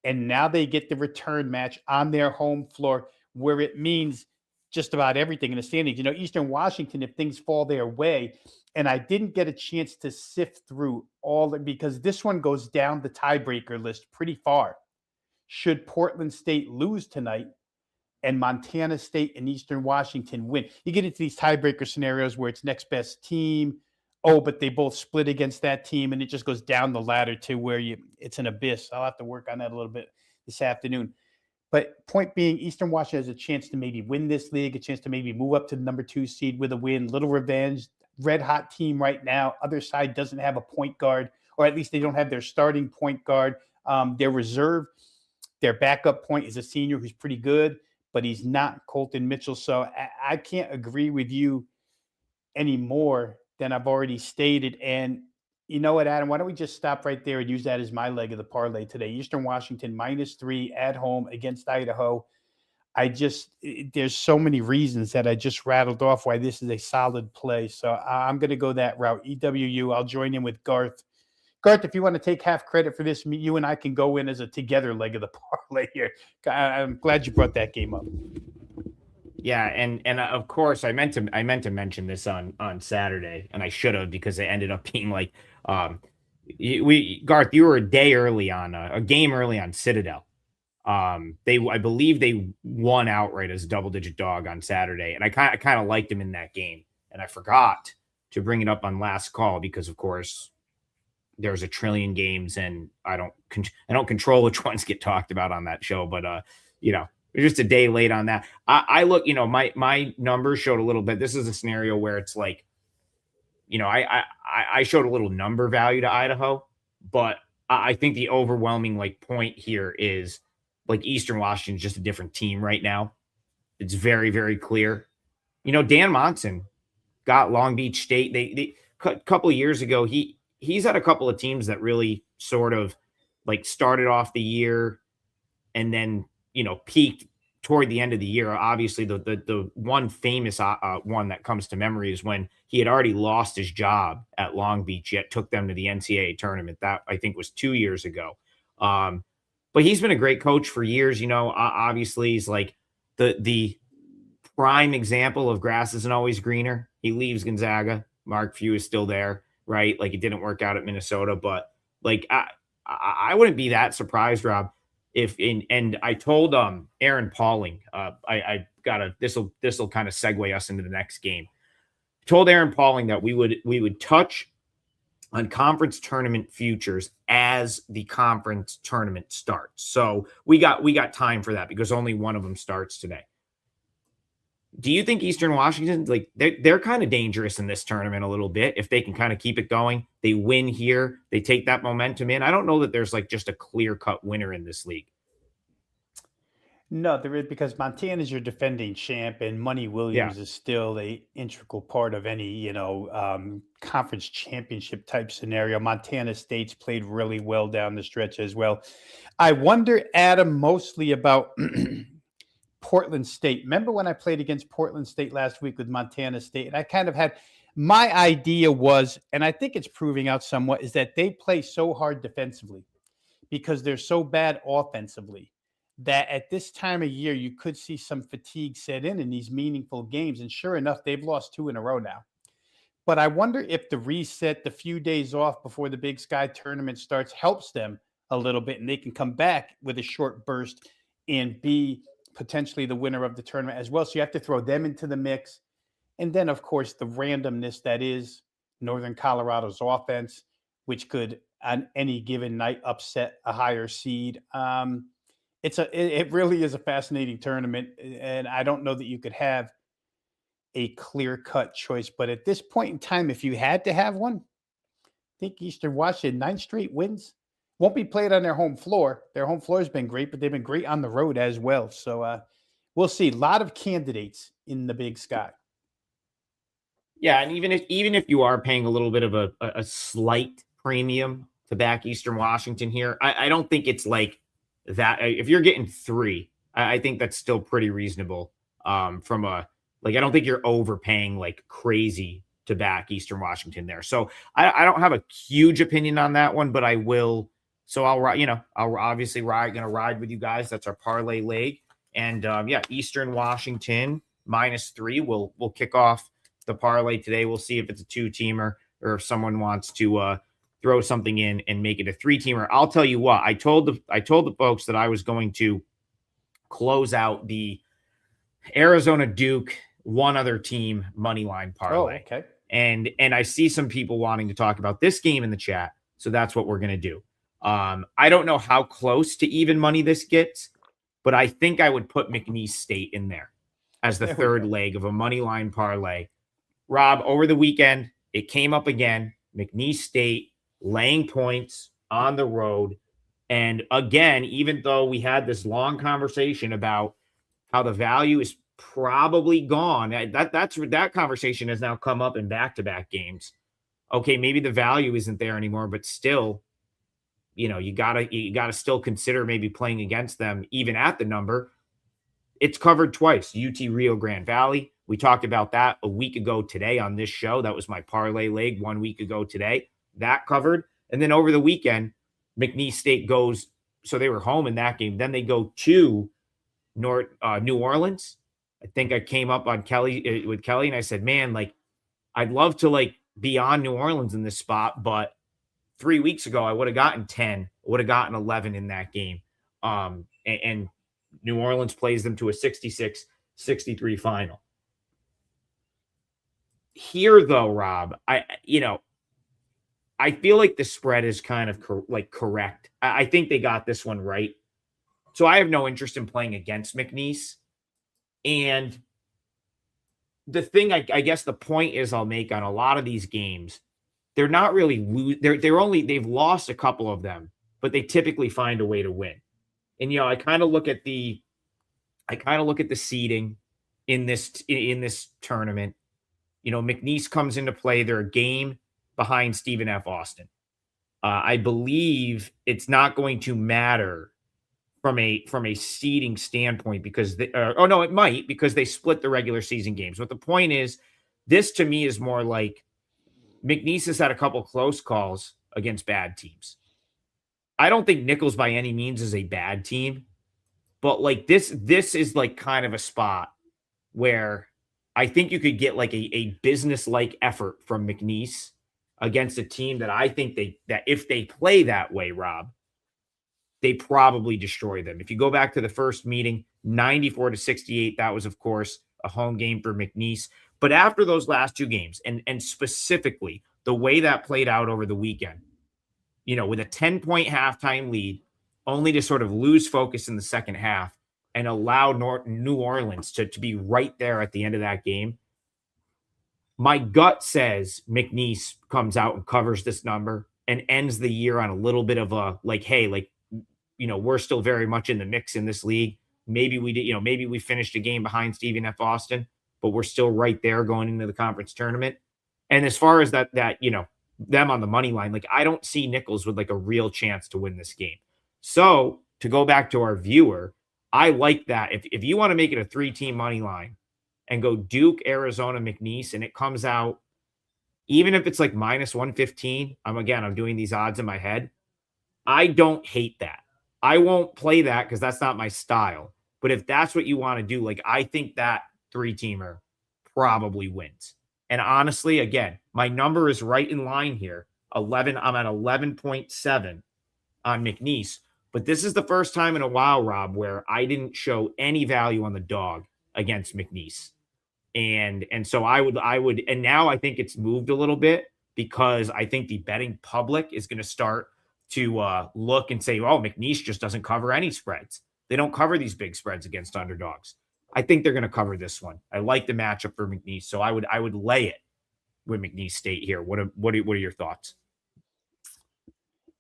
Speaker 2: And now they get the return match on their home floor, where it means just about everything in the standings. You know, Eastern Washington, if things fall their way, and I didn't get a chance to sift through all because this one goes down the tiebreaker list pretty far. Should Portland State lose tonight and Montana State and Eastern Washington win, you get into these tiebreaker scenarios where it's next best team. Oh, but they both split against that team, and it just goes down the ladder to where it's an abyss. I'll have to work on that a little bit this afternoon. But point being, Eastern Washington has a chance to maybe win this league, a chance to maybe move up to the number 2 seed with a win. Little revenge, red hot team right now. Other side doesn't have a point guard, or at least they don't have their starting point guard. Their reserve, their backup point is a senior who's pretty good, but he's not Colton Mitchell. So I can't agree with you anymore than I've already stated. And you know what, Adam, why don't we just stop right there and use that as my leg of the parlay today? Eastern Washington -3 at home against Idaho. There's so many reasons that I just rattled off why this is a solid play. So I'm going to go that route. EWU, I'll join in with Garth. Garth, if you want to take half credit for this, you and I can go in as a together leg of the parlay here. I'm glad you brought that game up.
Speaker 1: Yeah, and of course I meant to mention this on Saturday, and I should have, because it ended up being like Garth, you were a day early on a game early on Citadel. I believe they won outright as a double-digit dog on Saturday, and I kind of liked them in that game, and I forgot to bring it up on last call because of course there's a trillion games, and I don't control which ones get talked about on that show, but we're just a day late on that. I look, my numbers showed a little bit. This is a scenario where it's like, I showed a little number value to Idaho, but I think the overwhelming point here is Eastern Washington's just a different team right now. It's very, very clear. Dan Monson got Long Beach State. They a couple of years ago, he's had a couple of teams that really sort of started off the year and then peaked toward the end of the year. Obviously, the one famous one that comes to memory is when he had already lost his job at Long Beach, yet took them to the NCAA tournament. That I think was 2 years ago. But he's been a great coach for years. Obviously he's the prime example of grass isn't always greener. He leaves Gonzaga. Mark Few is still there, right? It didn't work out at Minnesota, but I wouldn't be that surprised, Rob, and I told Aaron Pauling, this will kind of segue us into the next game. I told Aaron Pauling that we would touch on conference tournament futures as the conference tournament starts. So we got time for that because only one of them starts today. Do you think Eastern Washington, they're kind of dangerous in this tournament a little bit if they can kind of keep it going? They win here, they take that momentum in. I don't know that there's just a clear-cut winner in this league.
Speaker 2: No, there is, because Montana's your defending champ, and Money
Speaker 1: Yeah.
Speaker 2: Williams is still a integral part of any conference championship type scenario. Montana State's played really well down the stretch as well. I wonder, Adam, mostly about Portland State. Remember when I played against Portland State last week with Montana State? And I kind of had my idea was, and I think it's proving out somewhat, is that they play so hard defensively because they're so bad offensively that at this time of year, you could see some fatigue set in these meaningful games. And sure enough, they've lost 2 in a row now. But I wonder if the reset, the few days off before the Big Sky tournament starts, helps them a little bit, and they can come back with a short burst and be potentially the winner of the tournament as well. So you have to throw them into the mix. And then, of course, the randomness that is Northern Colorado's offense, which could on any given night upset a higher seed. It really is a fascinating tournament, and I don't know that you could have a clear-cut choice. But at this point in time, if you had to have one, I think Eastern Washington, 9 straight wins. Won't be played on their home floor. Their home floor has been great, but they've been great on the road as well. So we'll see. A lot of candidates in the Big Sky.
Speaker 1: Yeah, and even if you are paying a little bit of a slight premium to back Eastern Washington here, I don't think it's like that. If you're getting 3, I think that's still pretty reasonable. From a I don't think you're overpaying like crazy to back Eastern Washington there. So I don't have a huge opinion on that one, but I will. So I'll obviously gonna ride with you guys. That's our parlay leg, and Eastern Washington -3. We'll kick off the parlay today. We'll see if it's a 2-teamer or if someone wants to throw something in and make it a 3-teamer. I'll tell you what, I told the folks that I was going to close out the Arizona Duke one other team money line parlay.
Speaker 2: Oh, okay.
Speaker 1: And I see some people wanting to talk about this game in the chat, so that's what we're going to do. I don't know how close to even money this gets, but I think I would put McNeese State in there as the third leg of a money line parlay. Rob, over the weekend, it came up again. McNeese State laying points on the road. And again, even though we had this long conversation about how the value is probably gone, that conversation has now come up in back-to-back games. Okay, maybe the value isn't there anymore, but still, you gotta still consider maybe playing against them even at the number. It's covered twice. UT Rio Grande Valley. We talked about that a week ago today on this show. That was my parlay leg 1 week ago today. That covered. And then over the weekend, McNeese State goes, so they were home in that game. Then they go to New Orleans. I think I came up on Kelly with Kelly, and I said, man, I'd love to be on New Orleans in this spot, but 3 weeks ago I would have gotten 10, would have gotten 11 in that game. And New Orleans plays them to a 66-63 final. Here, though, Rob, I feel like the spread is kind of correct. I think they got this one right. So I have no interest in playing against McNeese. And the thing, I guess the point is I'll make on a lot of these games, they're not really they've lost a couple of them, but they typically find a way to win. And I kind of look at the seeding in this tournament. McNeese comes into play. They're a game behind Stephen F. Austin. I believe it's not going to matter from a seeding standpoint because it might, because they split the regular season games. But the point is, this to me is more like McNeese has had a couple close calls against bad teams. I don't think Nicholls by any means is a bad team, but this is kind of a spot where I think you could get a business-like effort from McNeese against a team that I think that if they play that way, Rob, they probably destroy them. If you go back to the first meeting, 94-68, that was, of course, a home game for McNeese. But after those last 2 games, and specifically the way that played out over the weekend, with a 10-point halftime lead, only to sort of lose focus in the second half and allow New Orleans to be right there at the end of that game. My gut says McNeese comes out and covers this number and ends the year on a little bit of a hey, we're still very much in the mix in this league. maybe we did, maybe we finished a game behind Stephen F. Austin, but we're still right there going into the conference tournament. And as far as that, them on the money line, like I don't see Nicholls with like a real chance to win this game. So to go back to our viewer, I like that. If you want to make it a 3-team money line and go Duke, Arizona, McNeese, and it comes out, even if it's like minus 115, I'm doing these odds in my head. I don't hate that. I won't play that because that's not my style. But if that's what you want to do, like I think that 3-teamer probably wins. And honestly, again, my number is right in line here. 11. I'm at 11.7 on McNeese. But this is the first time in a while, Rob, where I didn't show any value on the dog against McNeese. And so I would, and now I think it's moved a little bit because I think the betting public is going to start to look and say, oh, McNeese just doesn't cover any spreads. They don't cover these big spreads against underdogs. I think they're going to cover this one. I like the matchup for McNeese, so I would lay it with McNeese State here. What are your thoughts?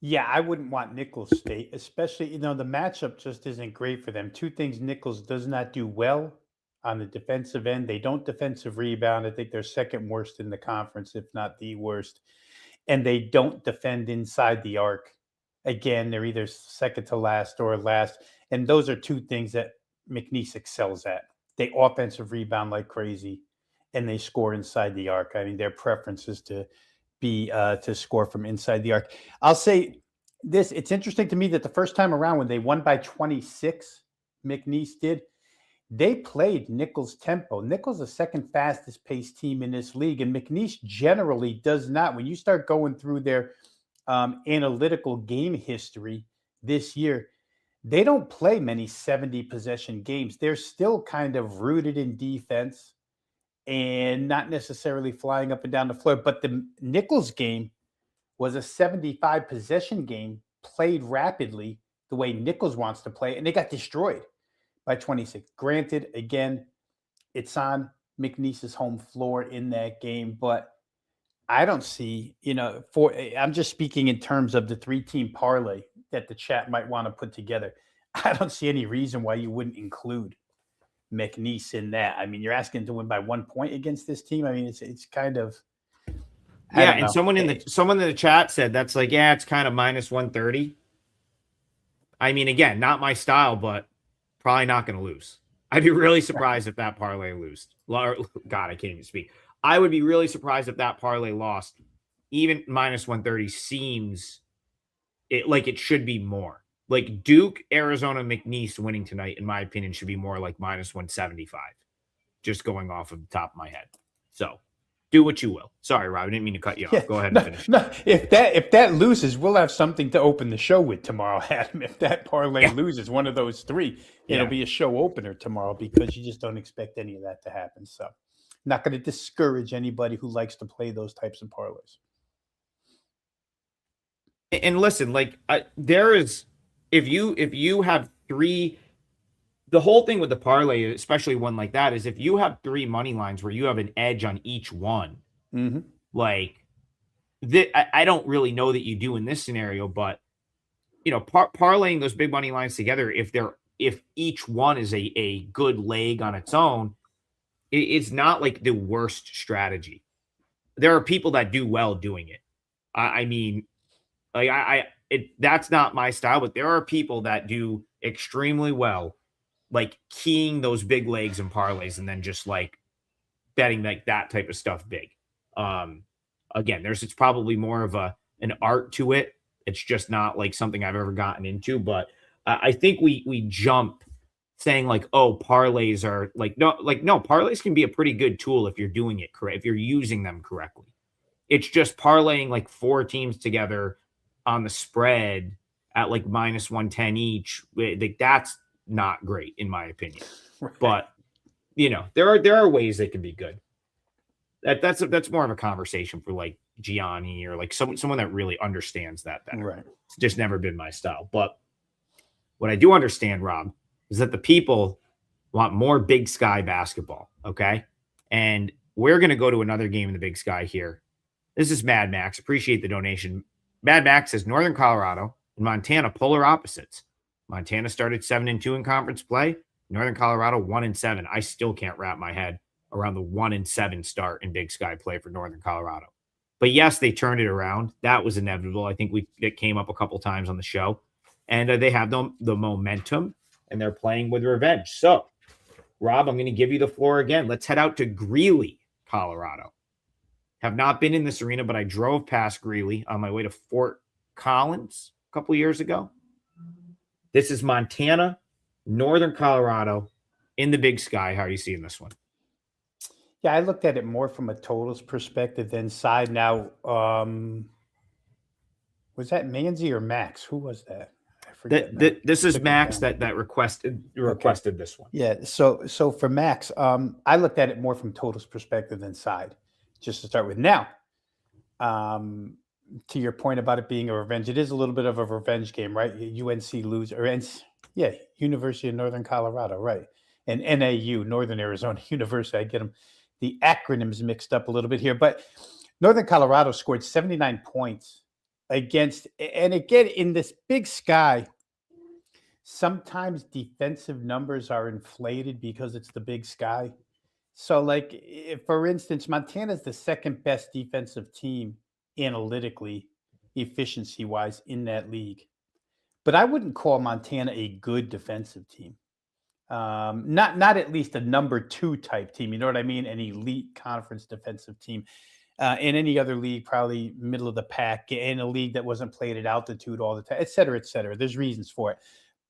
Speaker 2: Yeah, I wouldn't want Nicholls State, especially, the matchup just isn't great for them. Two things Nicholls does not do well on the defensive end. They don't defensive rebound. I think they're second worst in the conference, if not the worst. And they don't defend inside the arc. Again, they're either second to last or last. And those are two things that McNeese excels at. They offensive rebound like crazy, and they score inside the arc. I mean, their preference is to score from inside the arc. I'll say this. It's interesting to me that the first time around when they won by 26, McNeese did, they played Nicholls tempo. Nicholls the second fastest paced team in this league, and McNeese generally does not. When you start going through their analytical game history this year, they don't play many 70 possession games. They're still kind of rooted in defense and not necessarily flying up and down the floor. But the Nicholls game was a 75 possession game played rapidly the way Nicholls wants to play, and they got destroyed by 26. Granted, again, it's on McNeese's home floor in that game, but I don't see, I'm just speaking in terms of the 3-team parlay that the chat might want to put together. I don't see any reason why you wouldn't include McNeese in that. I mean, you're asking to win by 1 point against this team. I mean, it's kind of,
Speaker 1: yeah. And someone in the chat said that's like, yeah, it's kind of minus 130. I mean, again, not my style, but probably not going to lose. I'd be really surprised if that parlay lost. God, I can't even speak. I would be really surprised if that parlay lost. Even minus 130 seems like it should be more. Like Duke, Arizona, McNeese winning tonight, in my opinion, should be more like minus 175. Just going off of the top of my head. So do what you will. Sorry, Rob, I didn't mean to cut you off. Go ahead and finish.
Speaker 2: No, if that loses, we'll have something to open the show with tomorrow, Adam. If that parlay loses one of those three, it'll be a show opener tomorrow because you just don't expect any of that to happen. So not going to discourage anybody who likes to play those types of parlays.
Speaker 1: And listen, like there is, if you have three, the whole thing with the parlay, especially one like that, is if you have 3 money lines where you have an edge on each one, like I don't really know that you do in this scenario, but parlaying those big money lines together, if each one is a good leg on its own, it's not like the worst strategy. There are people that do well doing it. I mean, like that's not my style, but there are people that do extremely well, like keying those big legs and parlays and then just like betting like that type of stuff big. Again, it's probably more of an art to it. It's just not like something I've ever gotten into, but I think we jump saying like, oh, parlays are no, parlays can be a pretty good tool if you're doing it correct, if you're using them correctly. It's just parlaying like 4 teams together on the spread at like minus 110 each. Like that's not great in my opinion. Right. But there are ways they can be good. That's more of a conversation for like Gianni or like someone that really understands that better.
Speaker 2: Right.
Speaker 1: It's just never been my style. But what I do understand, Rob, is that the people want more Big Sky basketball. Okay. And we're going to go to another game in the Big Sky here. This is Mad Max. Appreciate the donation. Mad Max says Northern Colorado and Montana polar opposites. Montana started 7-2 in conference play. Northern Colorado 1-7. I still can't wrap my head around the 1-7 start in Big Sky play for Northern Colorado. But yes, they turned it around. That was inevitable. I think it came up a couple times on the show, and they have the momentum, and they're playing with revenge. So, Rob, I'm going to give you the floor again. Let's head out to Greeley, Colorado. Have not been in this arena, but I drove past Greeley on my way to Fort Collins a couple years ago. This is Montana, Northern Colorado in the Big Sky. How are you seeing this one?
Speaker 2: Yeah, I looked at it more from a totals perspective than side. Now, was that Manzi or Max? Who was that? I forget.
Speaker 1: This is Max that requested this one.
Speaker 2: Yeah. So for Max, I looked at it more from totals perspective than side, just to start with. Now, to your point about it being a revenge, it is a little bit of a revenge game, right? UNC lose, University of Northern Colorado, right? And NAU, Northern Arizona University. I get them the acronyms mixed up a little bit here, but Northern Colorado scored 79 points against, and again, in this Big Sky, sometimes defensive numbers are inflated because it's the Big Sky. So, like, if, for instance, Montana's the second best defensive team analytically, efficiency-wise, in that league. But I wouldn't call Montana a good defensive team. Not at least a number 2 type team. You know what I mean? An elite conference defensive team. In any other league, probably middle of the pack, in a league that wasn't played at altitude all the time, et cetera, et cetera. There's reasons for it.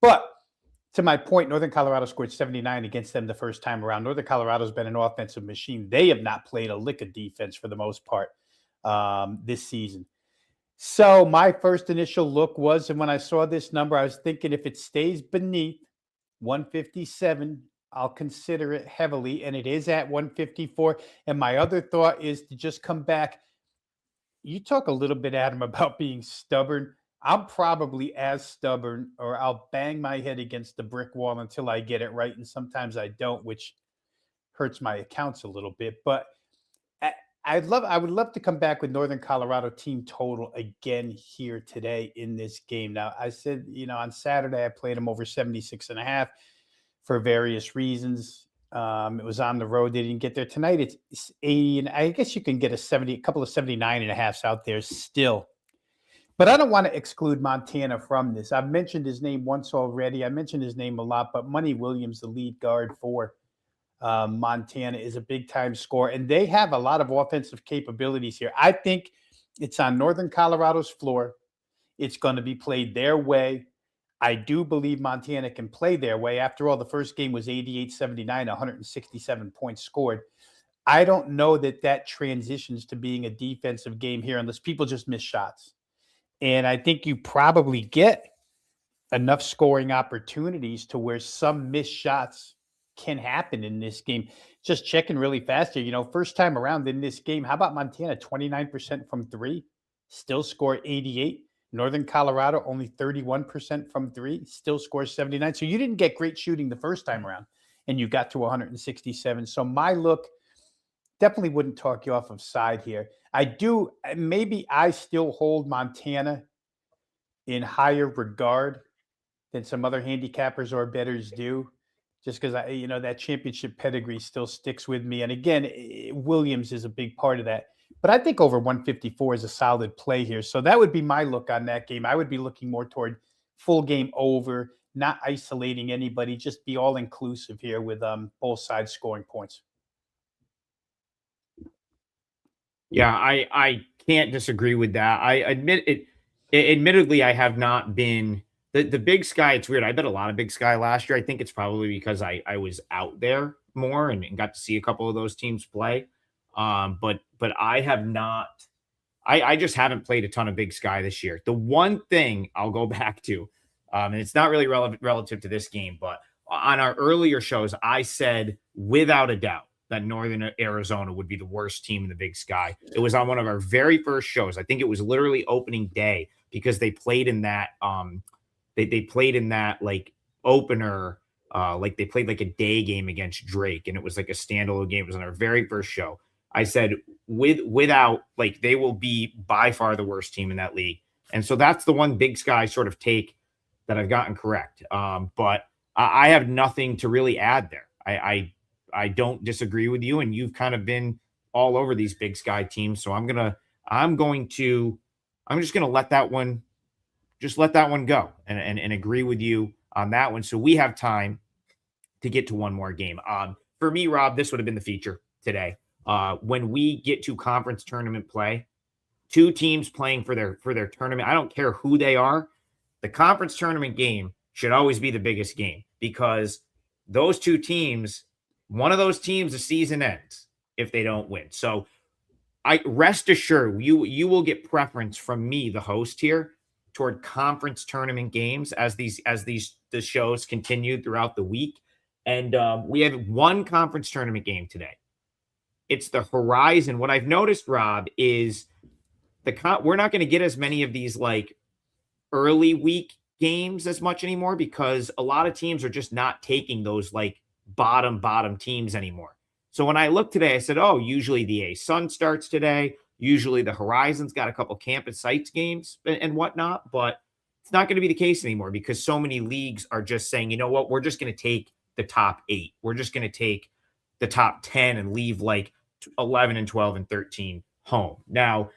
Speaker 2: But to my point, Northern Colorado scored 79 against them the first time around. Northern Colorado's been an offensive machine. They have not played a lick of defense for the most part this season. So my first initial look was, and when I saw this number, I was thinking if it stays beneath 157, I'll consider it heavily, and it is at 154. And my other thought is to just come back. You talk a little bit, Adam, about being stubborn. I'm probably as stubborn, or I'll bang my head against the brick wall until I get it right. And sometimes I don't, which hurts my accounts a little bit. But I would love to come back with Northern Colorado team total again here today in this game. Now, I said, on Saturday, I played them over 76.5 for various reasons. It was on the road. They didn't get there tonight. It's 80, and I guess you can get a couple of 79.5s out there still. But I don't want to exclude Montana from this. I've mentioned his name once already. I mentioned his name a lot, but Money Williams, the lead guard for Montana, is a big-time scorer, and they have a lot of offensive capabilities here. I think it's on Northern Colorado's floor. It's going to be played their way. I do believe Montana can play their way. After all, the first game was 88-79, 167 points scored. I don't know that transitions to being a defensive game here unless people just miss shots. And I think you probably get enough scoring opportunities to where some missed shots can happen in this game. Just checking really fast here, first time around in this game, how about Montana? 29% from 3, still score 88. Northern Colorado only 31% from 3, still scores 79. So you didn't get great shooting the first time around, and you got to 167. So my look definitely wouldn't talk you off of side here. Maybe I still hold Montana in higher regard than some other handicappers or bettors do, just because that championship pedigree still sticks with me. And again, Williams is a big part of that. But I think over 154 is a solid play here. So that would be my look on that game. I would be looking more toward full game over, not isolating anybody, just be all inclusive here with both sides scoring points.
Speaker 1: Yeah, I can't disagree with that. I admit it. Admittedly, I have not been the Big Sky. It's weird. I bet a lot of Big Sky last year. I think it's probably because I was out there more and got to see a couple of those teams play. But I have not. I just haven't played a ton of Big Sky this year. The one thing I'll go back to, and it's not really relevant relative to this game, but on our earlier shows, I said without a doubt that Northern Arizona would be the worst team in the Big Sky. It was on one of our very first shows. I think it was literally opening day because they played in that they played in that like opener, like they played like a day game against Drake, and it was like a standalone game. It was on our very first show. I said without like they will be by far the worst team in that league. And so that's the one Big Sky sort of take that I've gotten correct. But I have nothing to really add there. I don't disagree with you, and you've kind of been all over these Big Sky teams. So I'm just gonna let that one go and agree with you on that one. So we have time to get to one more game. For me, Rob, this would have been the feature today. When we get to conference tournament play, two teams playing for their tournament. I don't care who they are. The conference tournament game should always be the biggest game because those two teams, one of those teams, the season ends if they don't win. So I rest assured you will get preference from me, the host here, toward conference tournament games as the shows continue throughout the week. And we have one conference tournament game today. It's the Horizon. What I've noticed, Rob, is we're not going to get as many of these like early week games as much anymore because a lot of teams are just not taking those like bottom teams anymore. So when I looked today, I said, oh, usually the A Sun starts today. Usually the Horizon's got a couple campus sites games and whatnot, but it's not going to be the case anymore because so many leagues are just saying, you know what, we're just going to take the top 8. We're just going to take the top 10 and leave like 11 and 12 and 13 home. Now,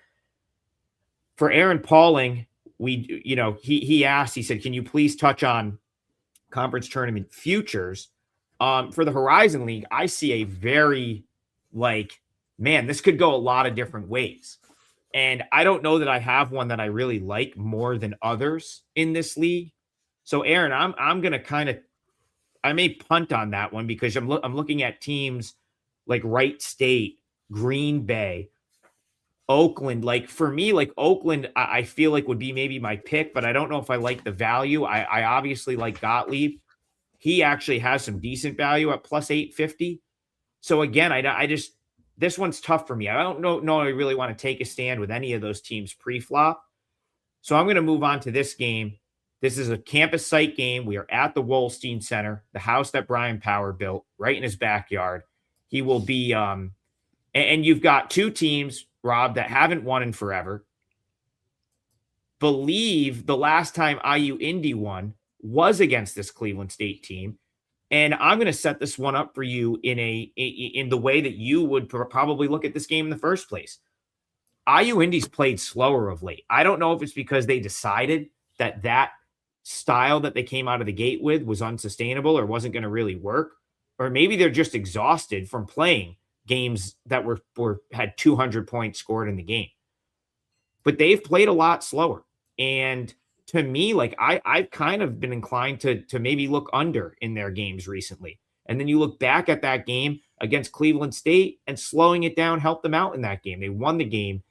Speaker 1: for Aaron Pauling, he asked, he said, can you please touch on conference tournament futures? For the Horizon League, I see a very man, this could go a lot of different ways. And I don't know that I have one that I really like more than others in this league. So Aaron, I'm going to I may punt on that one because I'm looking at teams like Wright State, Green Bay, Oakland. Like for me, like Oakland, I feel like would be maybe my pick, but I don't know if I like the value. I obviously like Gottlieb. He actually has some decent value at plus 850. So again, this one's tough for me. I don't know I really want to take a stand with any of those teams pre-flop. So I'm going to move on to this game. This is a campus site game. We are at the Wolstein Center, the house that Brian Power built right in his backyard. He will be and you've got two teams, Rob, that haven't won in forever. Believe the last time IU Indy won was against this Cleveland State team. And I'm going to set this one up for you in the way that you would probably look at this game in the first place. IU Indy's played slower of late. I don't know if it's because they decided that style that they came out of the gate with was unsustainable or wasn't going to really work, or maybe they're just exhausted from playing games that had 200 points scored in the game. But they've played a lot slower. And to me, like I've kind of been inclined to maybe look under in their games recently. And then you look back at that game against Cleveland State and slowing it down helped them out in that game. They won the game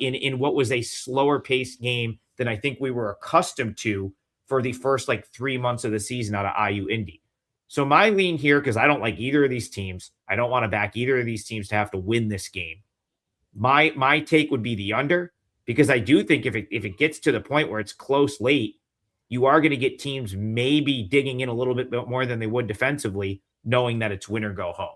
Speaker 1: in what was a slower paced game than I think we were accustomed to for the first 3 months of the season out of IU Indy. So my lean here, because I don't like either of these teams, I don't want to back either of these teams to have to win this game. My take would be the under, because I do think if it gets to the point where it's close late, you are going to get teams maybe digging in a little bit more than they would defensively, knowing that it's win or go home.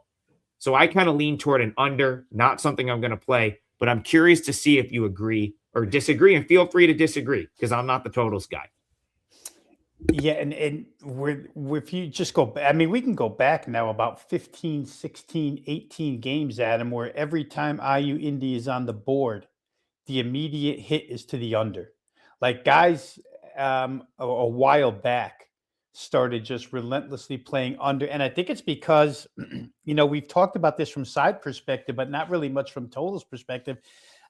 Speaker 1: So I kind of lean toward an under, not something I'm going to play, but I'm curious to see if you agree or disagree, and feel free to disagree because I'm not the totals guy.
Speaker 2: Yeah, and if you just go back, I mean, we can go back now about 15, 16, 18 games, Adam, where every time IU Indy is on the board, the immediate hit is to the under. Like guys a while back started just relentlessly playing under. And I think it's because, we've talked about this from side perspective, but not really much from totals perspective.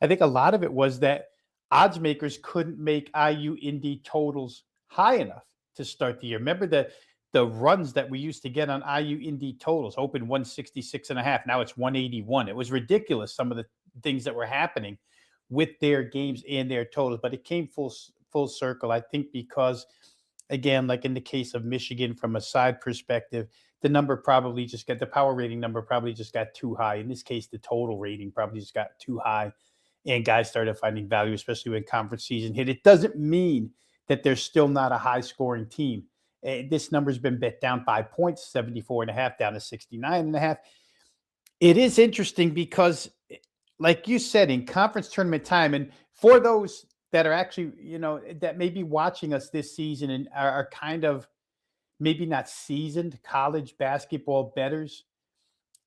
Speaker 2: I think a lot of it was that odds makers couldn't make IU Indy totals high enough to start the year. Remember the runs that we used to get on IU Indy totals, open 166.5. Now it's 181. It was ridiculous, some of the things that were happening with their games and their totals, but it came full circle. I think because, again, like in the case of Michigan, from a side perspective, the power rating number probably just got too high. In this case, the total rating probably just got too high, and guys started finding value, especially when conference season hit. It doesn't mean that they're still not a high-scoring team. This number's been bet down 5 points, 74.5 down to 69.5. It is interesting because, like you said, in conference tournament time, and for those that are actually, that may be watching us this season and are kind of maybe not seasoned college basketball bettors,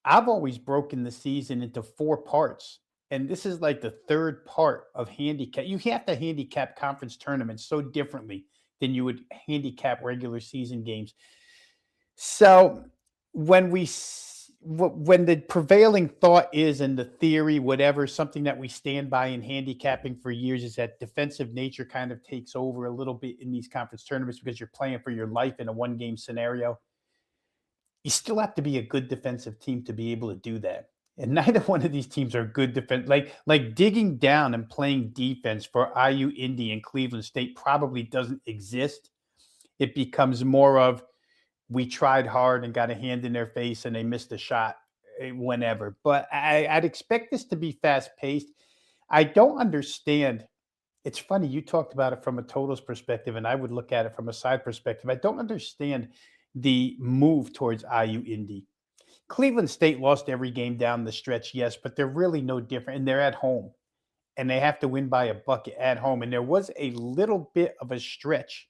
Speaker 2: I've always broken the season into 4 parts. And this is like the third part of handicap. You have to handicap conference tournaments so differently than you would handicap regular season games. So when when the prevailing thought is, and the theory, whatever, something that we stand by in handicapping for years, is that defensive nature kind of takes over a little bit in these conference tournaments because you're playing for your life in a 1-game scenario. You still have to be a good defensive team to be able to do that. And neither one of these teams are good defense. Like digging down and playing defense for IU, Indy, and Cleveland State probably doesn't exist. It becomes more of, we tried hard and got a hand in their face and they missed a shot whenever. But I'd expect this to be fast-paced. I don't understand. It's funny, you talked about it from a totals perspective, and I would look at it from a side perspective. I don't understand the move towards IU Indy. Cleveland State lost every game down the stretch, yes, but they're really no different, and they're at home, and they have to win by a bucket at home. And there was a little bit of a stretch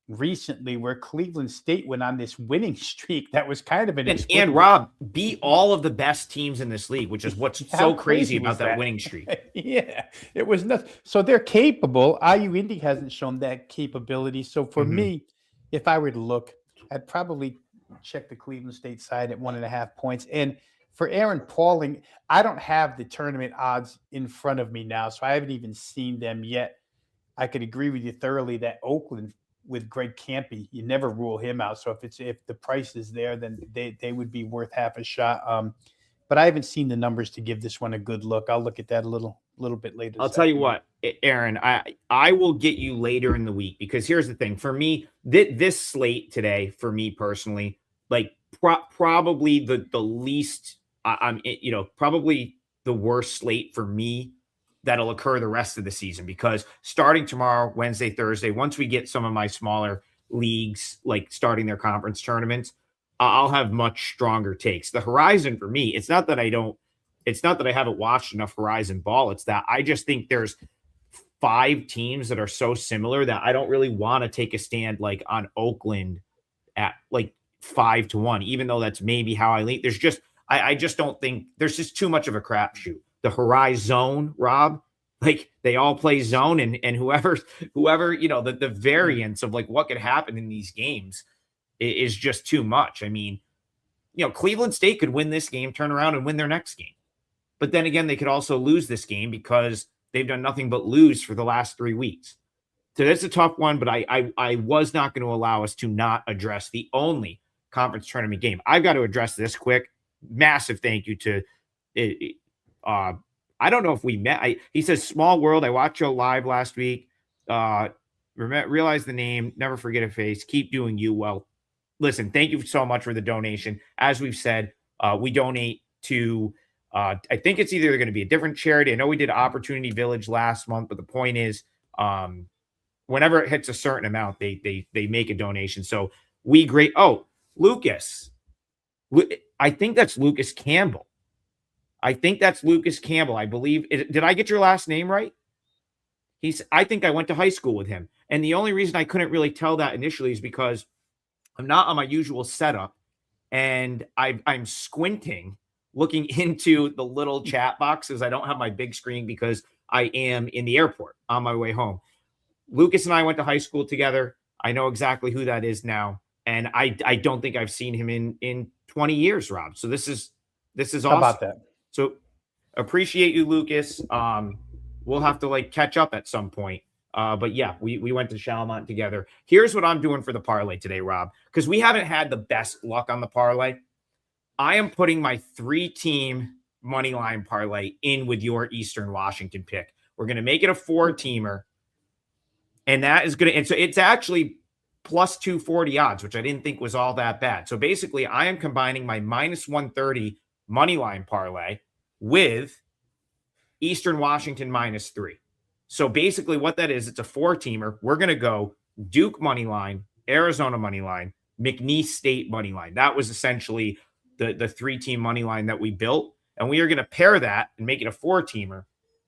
Speaker 2: recently where Cleveland State went on this winning streak that was kind of an
Speaker 1: and Rob beat all of the best teams in this league, which is what's so crazy about that winning streak.
Speaker 2: Yeah, it was nothing. So they're capable. IU Indy hasn't shown that capability. So for me, if I were to look, I'd probably check the Cleveland State side at 1.5 points. And for Aaron Pauling, I don't have the tournament odds in front of me now, so I haven't even seen them yet. I could agree with you thoroughly that Oakland with Greg Campy, you never rule him out. So if the price is there, then they would be worth half a shot. But I haven't seen the numbers to give this one a good look. I'll look at that a little bit later.
Speaker 1: I'll tell you what, Aaron, I will get you later in the week, because here's the thing. For me, this slate today, for me personally, like probably the least, probably the worst slate for me that'll occur the rest of the season, because starting tomorrow, Wednesday, Thursday, once we get some of my smaller leagues like starting their conference tournaments, I'll have much stronger takes. The horizon for me, it's not that I haven't watched enough Horizon ball. It's that I just think there's 5 teams that are so similar that I don't really want to take a stand like on Oakland at like 5-1, even though that's maybe how I lean. I just don't think there's just too much of a crapshoot. The Horizon, Rob, like they all play zone, and whoever, the variance of like what could happen in these games is just too much. I mean, Cleveland State could win this game, turn around and win their next game. But then again, they could also lose this game because they've done nothing but lose for the last 3 weeks. So that's a tough one, but I was not going to allow us to not address the only conference tournament game. I've got to address this quick. Massive thank you to I don't know if we met. He says, small world. I watched you live last week. Realize the name. Never forget a face. Keep doing you well. Listen, thank you so much for the donation. As we've said, we donate to, I think it's either going to be a different charity. I know we did Opportunity Village last month, but the point is, whenever it hits a certain amount, they make a donation. So Lucas. I think that's Lucas Campbell. I believe. Did I get your last name right? I think I went to high school with him. And the only reason I couldn't really tell that initially is because I'm not on my usual setup. And I'm squinting, looking into the little chat boxes. I don't have my big screen because I am in the airport on my way home. Lucas and I went to high school together. I know exactly who that is now. And I don't think I've seen him in 20 years, Rob. So this is awesome.
Speaker 2: How about that?
Speaker 1: So appreciate you, Lucas. We'll have to catch up at some point. But yeah, we went to Chalemont together. Here's what I'm doing for the parlay today, Rob, because we haven't had the best luck on the parlay. I am putting my 3-team money line parlay in with your Eastern Washington pick. We're going to make it a 4-teamer. And that is going to, and so it's actually plus 240 odds, which I didn't think was all that bad. So basically I am combining my minus 130 money line parlay with Eastern Washington -3. So basically what that is, it's a 4-teamer. We're going to go Duke money line, Arizona money line, McNeese State money line. That was essentially the 3-team money line that we built. And we are going to pair that and make it a 4-teamer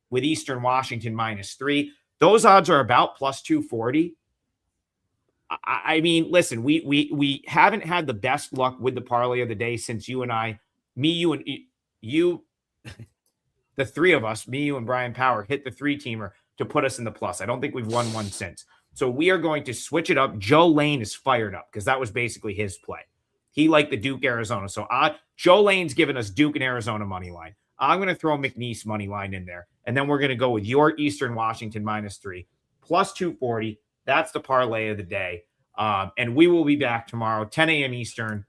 Speaker 1: with Eastern Washington -3. Those odds are about plus 240. I mean, listen, we haven't had the best luck with the parlay of the day since you and I, me, you, and you, the three of us, me, you, and Brian Power, hit the three-teamer to put us in the plus. I don't think we've won one since. So we are going to switch it up. Joe Lane is fired up because that was basically his play. He liked the Duke, Arizona. So Joe Lane's given us Duke and Arizona money line. I'm going to throw McNeese money line in there. And then we're going to go with your Eastern Washington -3, plus 240. That's the parlay of the day. And we will be back tomorrow, 10 a.m. Eastern,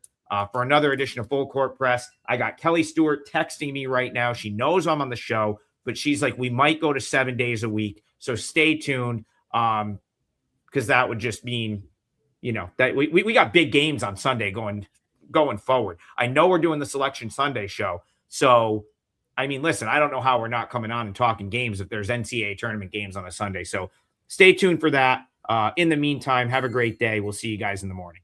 Speaker 1: for another edition of Full Court Press. I got Kelly Stewart texting me right now. She knows I'm on the show, but she's like, we might go to 7 days a week. So stay tuned, because that would just mean, that we got big games on Sunday going forward. I know we're doing the Selection Sunday show. So, I mean, listen, I don't know how we're not coming on and talking games if there's NCAA tournament games on a Sunday. So stay tuned for that. In the meantime, have a great day. We'll see you guys in the morning.